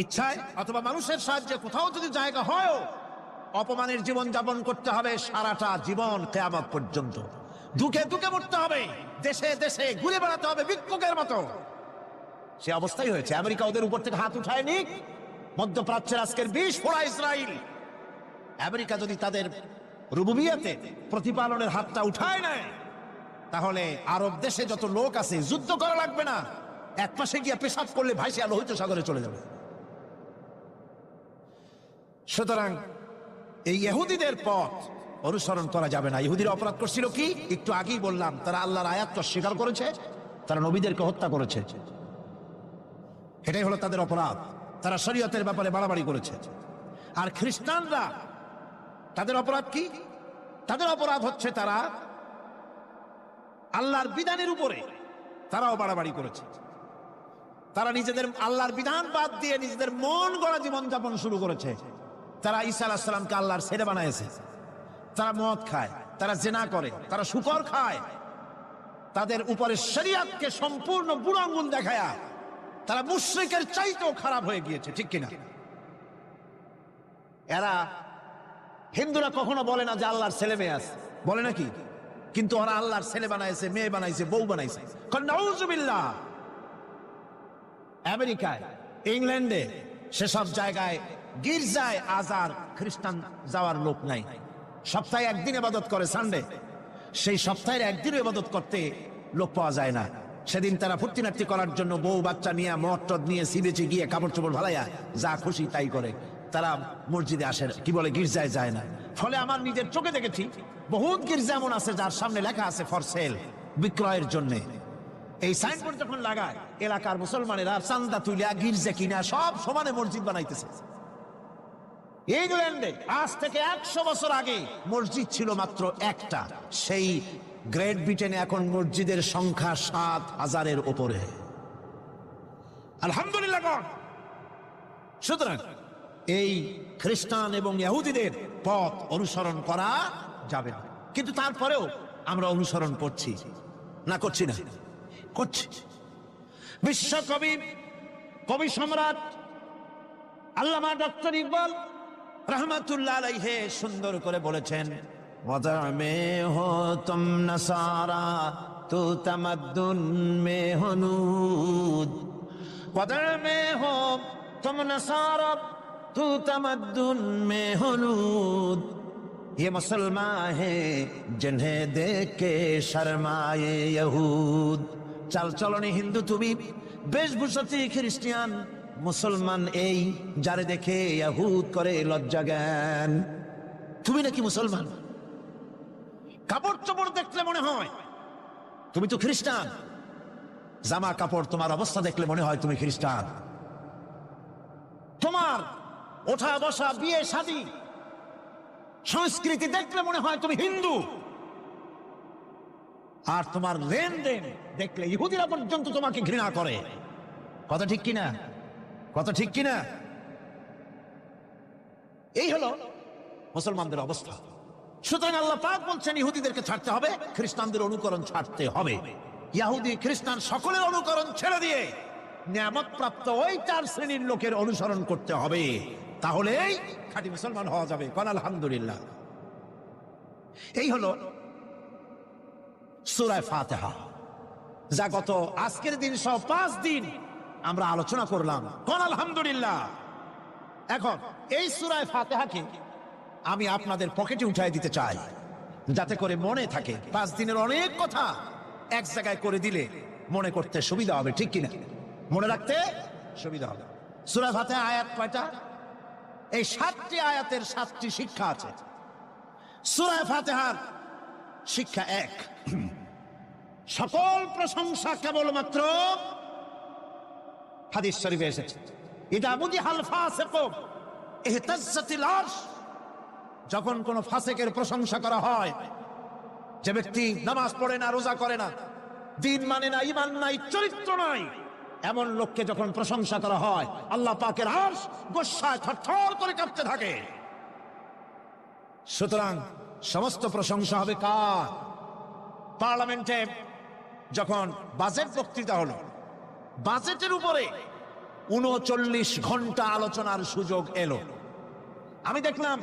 A: ইচ্ছায় অথবা মানুষের সাহায্যে কোথাও যদি জায়গা হয়, অপমানের জীবন যাপন করতে হবে সারাটা জীবন, কিয়ামত পর্যন্ত দুঃখে দুঃখে মরতে হবে, দেশে দেশে ঘুরে বেড়াতে হবে ভিক্ষুকের মতো। সে অবস্থাই হয়েছে। আমেরিকা ওদের উপর থেকে হাত উঠায় নিক, মধ্যপ্রাচ্যের আজকের 20 ফোড়া ইসরায়েল, আমেরিকা যদি তাদের রুবুবিয়াতে প্রতিপালনের হাতটা উঠায় নেয়, তাহলে আরব দেশে যত লোক আছে যুদ্ধ করা লাগবে না, এক পাশে গিয়ে পেশাব করলে ভাইসে লোহিত সাগরে চলে যাবে। সুতরাং এই ইহুদিদের পথ অনুসরণ করা যাবে না। ইহুদিরা অপরাধ করছিল কি? একটু আগেই বললাম, তারা আল্লাহর আয়াতকে অস্বীকার করেছে, তারা নবীদেরকে হত্যা করেছে, এটাই হলো তাদের অপরাধ। তারা শরীয়তের ব্যাপারে বাড়াবাড়ি করেছে। আর খ্রিস্টানরা, তাদের অপরাধ কি? তাদের অপরাধ হচ্ছে তারা আল্লাহর বিধানের উপরে তারাও বাড়াবাড়ি করেছে। তারা নিজেদের আল্লাহর বিধান বাদ দিয়ে নিজেদের মন গড়া জীবন যাপন শুরু করেছে। তারা ঈসা আলাইহিস সালামকে আল্লাহর ছেলে বানাইছে। তারা মদ খায়, তারা জিনা করে, তারা শুকর খায়, তাদের উপরে শরীয়তকে সম্পূর্ণ বুড়ো আঙ্গুল দেখায়া তারা মুশরিকের চাইতেও খারাপ হয়ে গিয়েছে, ঠিক কিনা? এরা, হিন্দুরা কখনো বলে না যে আল্লাহর ছেলে মেয়ে আছে, বলে নাকি? কিন্তু ওরা আল্লাহর ছেলে বানাইছে, মেয়ে বানাইছে, বউ বানাইছে। নাউজুবিল্লাহ। আমেরিকায়, ইংল্যান্ডে, সেসব জায়গায় গির্জায় আজ আর খ্রিস্টান যাওয়ার লোক নাই। সপ্তাহে একদিন ইবাদত করে, সানডে। সেই সপ্তাহের একদিনও ইবাদত করতে লোক পাওয়া যায় না। সেদিন তারা ফুর্তি নাট্য করার জন্য বউ বাচ্চা নিয়ে, মদ টদ নিয়ে, সিবেচে গিয়ে কাপড় চোপড় ভালাইয়া যা খুশি তাই করে। তারা মসজিদে আসে, কি বলে, গির্জায় যায় না। ফলে আমার নিজের চোখে দেখেছি বহুত গির্জা এমন আছে যার সামনে লেখা আছে ফর সেল, বিক্রয়ের জন্য। এই সাইনবোর্ড যখন লাগায়, এলাকার মুসলমানেরা চান্দা তুলিয়া গির্জা কিনা সব সমানে মসজিদ বানাইতেছে। ইংল্যান্ডে আজ থেকে 100 বছর আগে মসজিদ ছিল মাত্র একটা। সেই গ্রেট ব্রিটেনে এখন মসজিদের সংখ্যা 7,000-এর উপরে। আলহামদুলিল্লাহ। সুতরাং এই খ্রিস্টান এবং ইহুদিদের পথ অনুসরণ করা যাবে না। কিন্তু তারপরেও আমরা অনুসরণ করছি না, করছি না? করছি। বিশ্বকবি, কবি সম্রাট আল্লামা ডক্টর ইকবাল রহমাতুল্লাহ আলাইহি সুন্দর করে বলেছেন, ওয়াদা মে হো তুম নসারা তু তামাদ্দুন মে হনুদ, ওয়াদা মে হো তুম নসারা তু তামাদ্দুন মে হনুদ, ये मुसलमान है जिन्हें देख के शर्माए यहूद। চাল চলনে হিন্দু তুমি, বেশভূষাতে খ্রিস্টান, মুসলমান এই যারে দেখে ইহুদ করে লজ্জা জ্ঞান। তুমি নাকি মুসলমান? কাপড় চোপড় দেখলে মনে হয় তুমি তো খ্রিস্টান, জামা কাপড় তোমার অবস্থা দেখলে মনে হয় তুমি খ্রিস্টান, তোমার ওঠা বসা বিয়ে শাদী সংস্কৃতি দেখলে মনে হয় তুমি হিন্দু, আর তোমার লেনদেন দেখলে ইহুদিরা পর্যন্ত তোমাকে ঘৃণা করে। কথা ঠিক কিনা? কথা ঠিক কিনা? এই হলো মুসলমানদের অবস্থা। সুতরাং আল্লাহ পাক বলছেন ইহুদিদেরকে ছাড়তে হবে, খ্রিস্টানদের অনুকরণ ছাড়তে হবে। ইহুদি খ্রিস্টান সকলের অনুকরণ ছেড়ে দিয়ে নিয়ামত প্রাপ্ত ওই 4 শ্রেণীর লোকের অনুসরণ করতে হবে, তাহলেই খাঁটি মুসলমান হওয়া যাবে। কোন আলহামদুলিল্লাহ। এই হলো সূরা ফাতিহা, যা গত আজকের দিন সহ 5 দিন আমরা আলোচনা করলাম। কোন আলহামদুলিল্লাহ। এখন এই সূরা ফাতিহাকে আমি আপনাদের পকেটে উঠাই দিতে চাই, যাতে করে মনে থাকে। 5 দিনের অনেক কথা এক জায়গায় করে দিলে মনে করতে সুবিধা হবে, ঠিক কিনা? মনে রাখতে সুবিধা হবে। সূরা ফাতিহা আয়াত কয়টা? এই 7টি আয়াতের 7টি শিক্ষা আছে। সূরা ফাতিহার শিক্ষা 1, সকল প্রশংসা কেবলমাত্র হাদিস শরীফে এসেছে, ইদা মুদিহাল ফাসিকু ইহতাজ্জাতিল আরশ, যখন কোন ফাসিকের প্রশংসা করা হয়, যে ব্যক্তি নামাজ পড়ে না, রোজা করে না, দিন মানে না, ঈমান নাই, চরিত্র নাই, এমন লোককে যখন প্রশংসা করা হয়, আল্লাহ পাকের আরশ গোসায় থরথর করে কাঁপতে থাকে। সুতরাং সমস্ত প্রশংসা হবে কার? পার্লামেন্টে যখন বাজেট বক্তৃতা হলো, বাজেটের উপরে 39 ঘন্টা আলোচনার সুযোগ এলো। আমি দেখলাম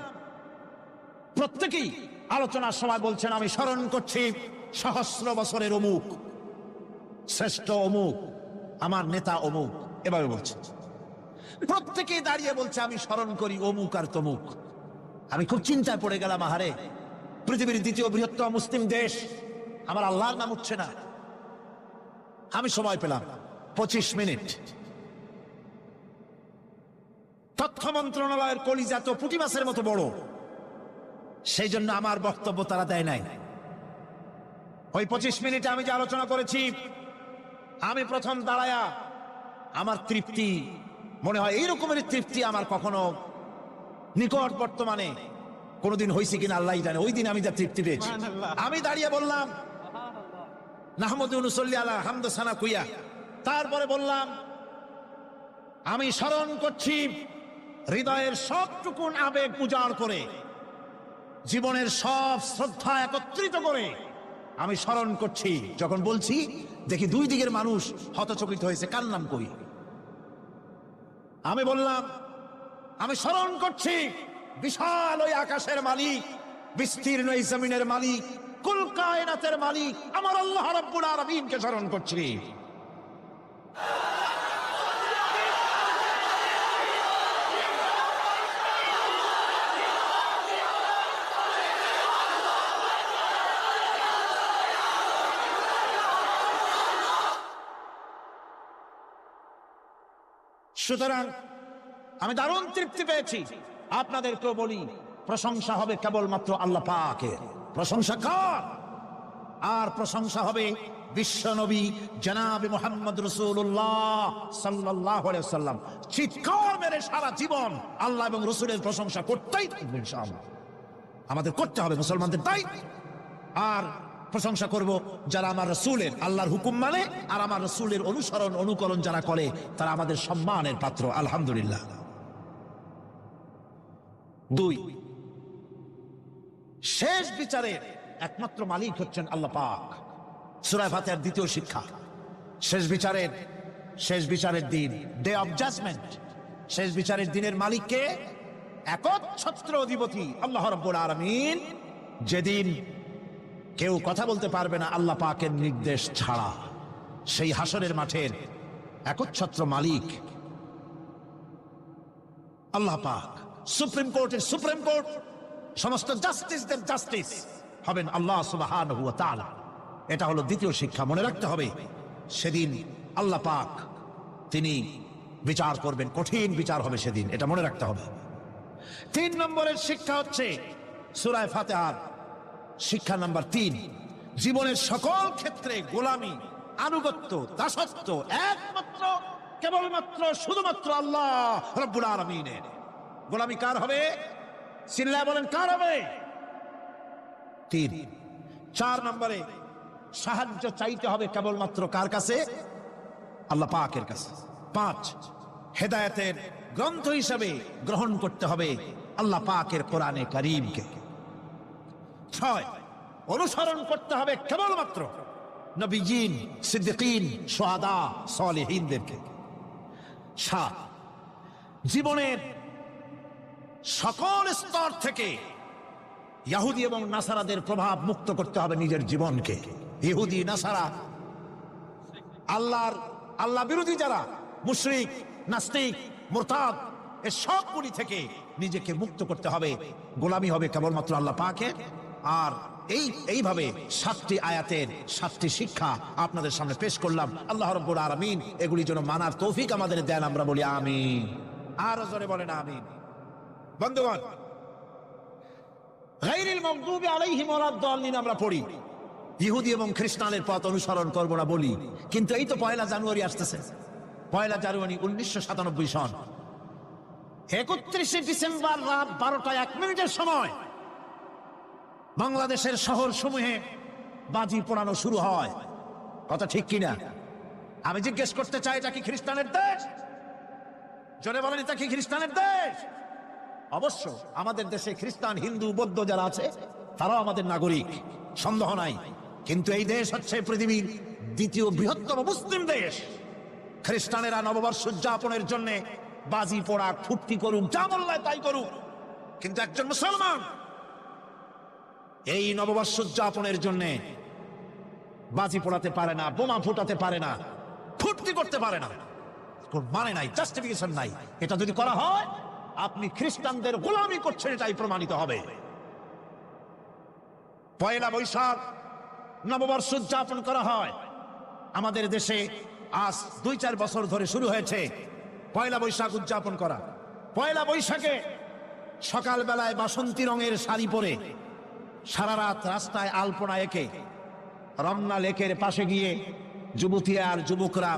A: প্রত্যেকেই আলোচনার সময় বলছেন, আমি স্মরণ করছি সহস্র বছরের অমুক, শ্রেষ্ঠ অমুক, আমার নেতা অমুক, এভাবে বলছে। প্রত্যেকেই দাঁড়িয়ে বলছে, আমি স্মরণ করি অমুক আর তমুক। আমি খুব চিন্তায় পড়ে গেলাম, আহারে, পৃথিবীর 2য় বৃহত্তম মুসলিম দেশ, আমার আল্লাহর নাম উঠছে না। আমি সময় পেলাম 25 মিনিট। তথ্য মন্ত্রণালয়ের কলিজা তো পুঁটি মাছের মতো বড়, সেই জন্য আমার বক্তব্য তারা দেয় নাই। ওই 25 মিনিটে আমি যে আলোচনা করেছি, আমি প্রথম দাঁড়ায়া আমার তৃপ্তি, মনে হয় এই রকমের তৃপ্তি আমার কখনো নিকট বর্তমানে কোনদিন হয়েছে কিনা আল্লাহই জানে। ওই দিন আমি যা তৃপ্তি পেয়েছি, আমি দাঁড়িয়ে বললাম নাহমাদু নুসাল্লি আলা হামদ সানা কুইয়া। তারপরে বললাম, আমি স্মরণ করছি হৃদয়ের সবটুকুন আবেগ উজাড় করে, জীবনের সব শ্রদ্ধা একত্রিত করে আমি স্মরণ করছি। যখন বলছি, দেখি 2 দিকের মানুষ হতচকিত হয়েছে, কার নাম কই? আমি বললাম, আমি স্মরণ করছি বিশাল ওই আকাশের মালিক, বিস্তীর্ণ এই জমিনের মালিক, কুল কায়নাতের মালিক আমার আল্লাহ রাব্বুল আলামিনকে স্মরণ করছি। সুতরাং আমি দারুণ তৃপ্তি পেয়েছি। আপনাদেরকেও বলি, প্রশংসা হবে কেবলমাত্র আল্লাহ পাকের। প্রশংসা কার? আর প্রশংসা হবে বিশ্ব নবী জনাবে মুহাম্মদ রাসূলুল্লাহ সাল্লাল্লাহু আলাইহি ওয়াসাল্লাম। চিৎকার মেরে সারা জীবন আল্লাহ এবং রাসূলের প্রশংসা করতেই থাকবে ইনশাআল্লাহ। আমাদের করতে হবে, মুসলমানদের তাই। আর প্রশংসা করব যারা আমার রাসূলের, আল্লাহর হুকুম মানে, আর আমার রাসূলের অনুসরণ অনুকরণ যারা করে, তারা আমাদের সম্মানের পাত্র, আলহামদুলিল্লাহ। 2, শেষ বিচারের একমাত্র মালিক হচ্ছেন আল্লাহ পাক। সূরা ফাতিহার 2য় শিক্ষা, শেষ বিচারের দিন, ডে অফ জাজমেন্ট, শেষ বিচারের দিনের মালিক কে? একচ্ছত্র অধিপতি আল্লাহ রাব্বুল আলামিন, যেদিন কেউ কথা বলতে পারবে না আল্লাহ পাকের নির্দেশ ছাড়া, সেই হাসরের মাঠের একচ্ছত্র মালিক আল্লাহ পাক। সুপ্রিম কোর্টের সুপ্রিম কোর্ট, সমস্ত জাস্টিসদের জাস্টিস হবেন আল্লাহ সুবহানাহু ওয়া তাআলা। এটা হলো দ্বিতীয় শিক্ষা, মনে রাখতে হবে। সেদিন আল্লাহ পাক তিনি বিচার করবেন, কঠিন বিচার হবে সেদিন, এটা মনে রাখতে হবে। 3 নম্বরের শিক্ষা হচ্ছে সূরা ফাতিহার শিক্ষা নাম্বার 3, জীবনের সকল ক্ষেত্রে গোলামি, আনুগত্য, দাসত্ব একমাত্র কেবলমাত্র শুধুমাত্র আল্লাহ রাব্বুল আলামিনের। গোলামি কার হবে? চিল্লায় বলেন কার হবে? 3। 4 নম্বরে সাহায্য চাইতে হবে কেবলমাত্র কার কাছে? আল্লাহ পাকের কাছে। 5, হেদায়েতের গ্রন্থ হিসাবে গ্রহণ করতে হবে আল্লাহ পাকের কোরআনে কারীমকে। 6, অনুসরণ করতে হবে কেবলমাত্র নবীজিন, সিদ্দিকিন, শুহাদা, সালেহিনদেরকে। 7, জীবনের সকল স্তর থেকে ইহুদি এবং নাসারাদের প্রভাব মুক্ত করতে হবে নিজের জীবনকে। ইহুদি, নাসারা, আল্লাহ বিরোধী যারা মুশরিক, নাস্তিক, মুরতাদ, এর সবগুলি থেকে নিজেকে মুক্ত করতে হবে। গোলামি হবে কেবলমাত্র আল্লাহ পাকের। আর এইভাবে 7টি আয়াতের 7টি শিক্ষা আপনাদের সামনে পেশ করলাম। আল্লাহ রাব্বুল আলামিন এগুলি যেন মানার তৌফিক আমাদের দেন, আমরা বলি আমিন। আরো জোরে বলেন আমিন। বন্ধুগণ, গায়রিল মাগদুবি আলাইহিম ওয়ালাদ-দাল্লিন আমরা পড়ি, ইহুদি এবং খ্রিস্টানের পথ অনুসরণ করব না বলি, কিন্তু এই তো 1 জানুয়ারি আসতেছে। 1 জানুয়ারি 1997 সন, 31 ডিসেম্বর রাত 12টা 1 মিনিটের সময় বাংলাদেশের শহর সমূহে বাজি পোড়ানো শুরু হয়। কথা ঠিক কিনা? আমি জিজ্ঞেস করতে চাই, এটা কি খ্রিস্টানের দেশ? জোরে বলেন, এটা কি খ্রিস্টানের দেশ? অবশ্য আমাদের দেশে খ্রিস্টান, হিন্দু, বৌদ্ধ যারা আছে তারাও আমাদের নাগরিক, সন্দেহ নাই। কিন্তু এই দেশ হচ্ছে পৃথিবীর 2য় বৃহত্তম মুসলিম দেশ। খ্রিস্টানেরা নববর্ষ উদযাপনের জন্য বাজি পোড়া, ফুর্তি করুক, যা বললায় তাই করুক, কিন্তু একজন মুসলমান এই নববর্ষ উদযাপনের জন্য বাজি পোড়াতে পারে না, বোমা ফুটাতে পারে না, ফুর্তি করতে পারে না। মানে নাই, জাস্টিফিকেশন নাই। এটা যদি করা হয় আপনি খ্রিস্টানদের গোলামি করছেন, এটাই প্রমাণিত হবে। 1 বৈশাখ নববর্ষ উদযাপন করা হয় আমাদের দেশে। আজ 2-4 বছর ধরে শুরু হয়েছে 1 বৈশাখ উদযাপন করা। 1 বৈশাখে সকালবেলায় বাসন্তী রঙের শাড়ি পরে সারা রাত রাস্তায় আলপনা এঁকে রমনা লেকের পাশে গিয়ে যুবতী আর যুবকরা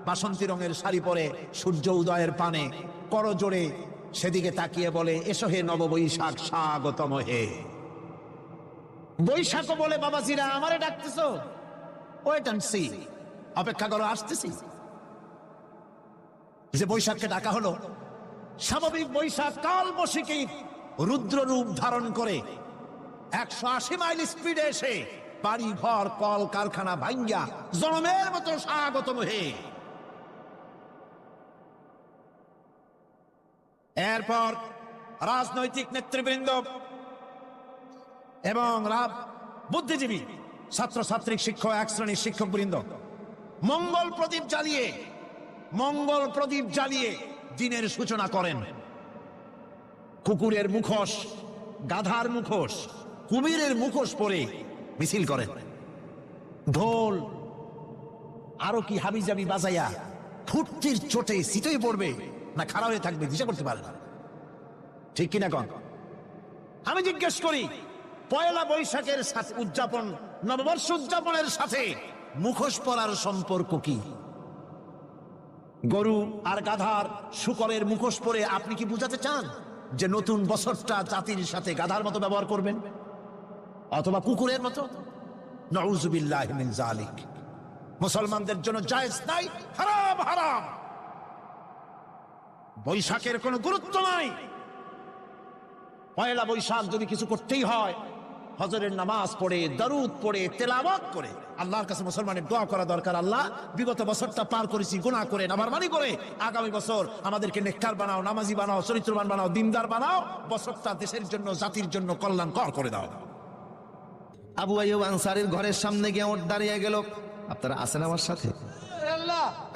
A: বাসন্তী রঙের শাড়ি পরে সূর্য উদয়ের পানে করজোড়ে সেদিকে তাকিয়ে বলে, এসো হে নববৈশাখ, স্বাগতম হে। বৈশাখ বলে বাবাজিরা আমারে ডাকতেছো, ওয়েট এন্ড সি, অপেক্ষা করো, আসতেছি। যে বৈশাখকে ডাকা হলো, স্বাভাবিক বৈশাখ কাল বৈশাখী রুদ্র রূপ ধারণ করে 180 মাইল স্পিডে এসে বাড়ি ঘর কল কারখানা ভাঙ্গা জনমের মতো স্বাগতম হে। এরপর রাজনৈতিক নেতৃবৃন্দ এবং বুদ্ধিজীবী, ছাত্রছাত্রী, শিক্ষক, 1 শ্রেণীর শিক্ষক বৃন্দ মঙ্গল প্রদীপ জ্বালিয়ে দিনের সূচনা করেন। কুকুরের মুখোশ, গাধার মুখোশ, কুমিরের মুখোশ পরে মিছিল করেন। ঢোল আরো কি হাবিজাবি বাজাইয়া ফুর্তির চোটে শীতই পড়বে না খাড়া হয়ে থাকবে দিশা করতে পারে না। ঠিক কিনা কন? আমি জিজ্ঞেস করি, 1 বৈশাখের সাথে উদযাপন, নববর্ষ উদযাপনের সাথে মুখোশ পরার সম্পর্ক কি? গরু আর গাধার শুকরের মুখোশ পরে আপনি কি বুঝাতে চান যে নতুন বছরটা জাতির সাথে গাধার মতো ব্যবহার করবেন অথবা কুকুরের মতো? নাউযুবিল্লাহি মিন যালিক। মুসলমানদের জন্য জায়েজ নাই, হারাম হারাম। বৈশাখের কোনো গুরুত্ব নাই। 1 বৈশাখ যদি কিছু করতেই হয় হজরের নামাজ পড়ে, দরুদ পড়ে, তেলাওয়াত করে আল্লাহর কাছে মুসলমানের দোয়া করা দরকার। আল্লাহ, বিগত বছরটা পার করেছি গুনাহ করে, নাফরমানি করে, আগামী বছর আমাদেরকে নেককার বানাও, নামাজি বানাও, চরিত্রবান বানাও, দিনদার বানাও। বছরটা দেশের জন্য, জাতির জন্য কল্যাণকর করে দাও।
C: আবু আইয়ুব আনসারীর ঘরের সামনে গিয়ে ওঠ দাঁড়িয়ে গেল। আপনারা আছেন আমার সাথে?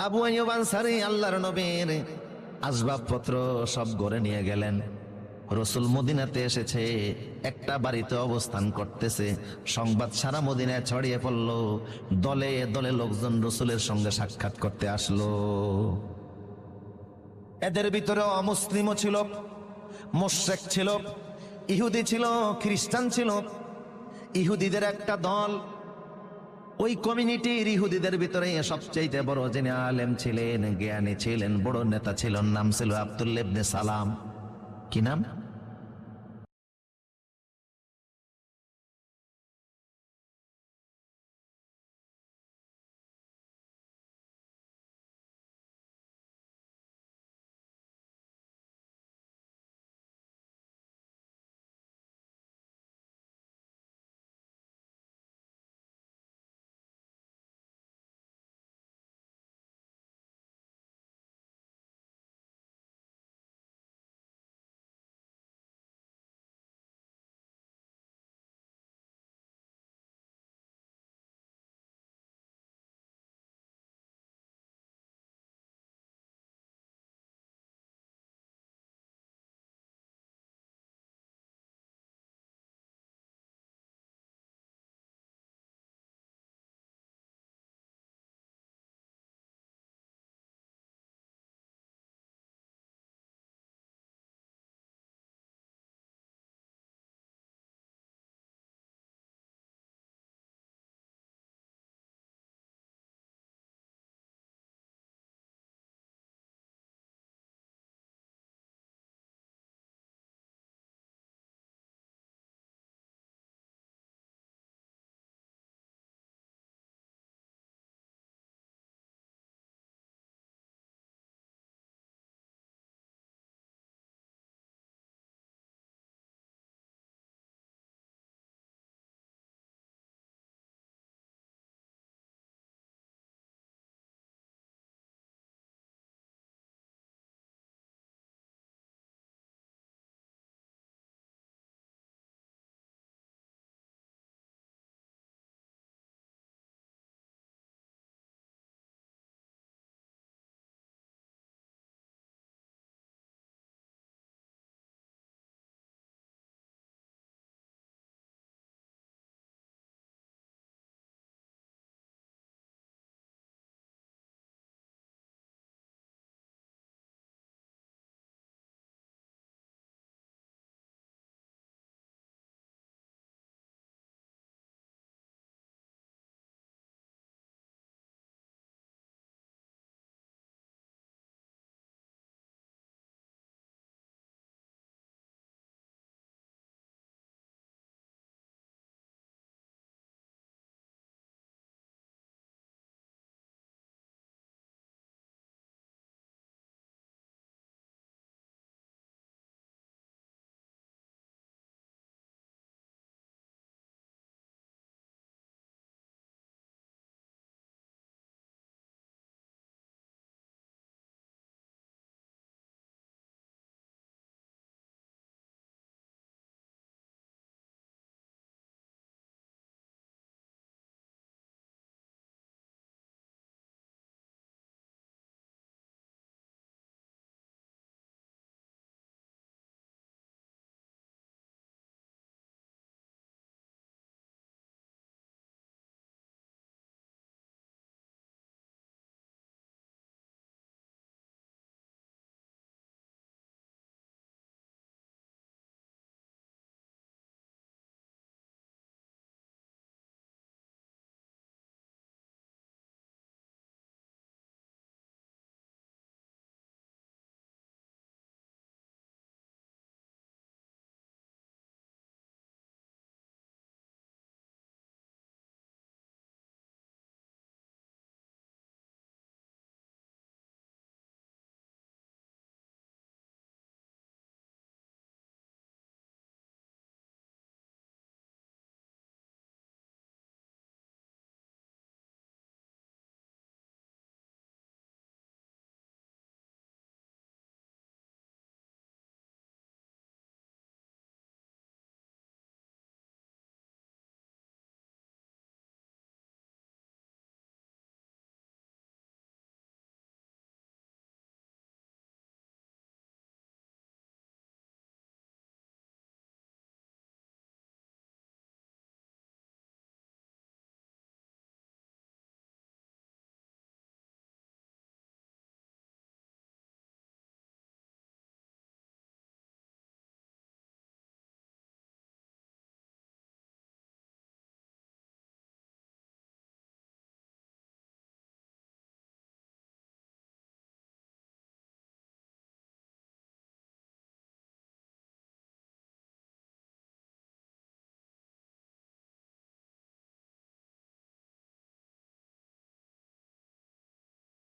C: আবু আইয়ুব আনসারী আল্লাহর নবীর আসবাবপত্র সব ঘরে নিয়ে গেলেন। রসুল মদিনাতে এসেছে, একটা বাড়িতে অবস্থান করতেছে। সংবাদ সারা মদিনায় ছড়িয়ে পড়ল। দলে দলে লোকজন রসুলের সঙ্গে সাক্ষাৎ করতে আসলো। এদের ভিতরে অমুসলিমও ছিল, মুশরিক ছিল, ইহুদি ছিল, খ্রিস্টান ছিল। ইহুদিদের একটা দল, ওই কমিউনিটির ইহুদিদের ভিতরে সবচেয়ে বড় যিনি আলেম ছিলেন, জ্ঞানী ছিলেন, বড় নেতা ছিলেন, নাম ছিল আব্দুল্লাহ ইবনে সালাম। কি নাম?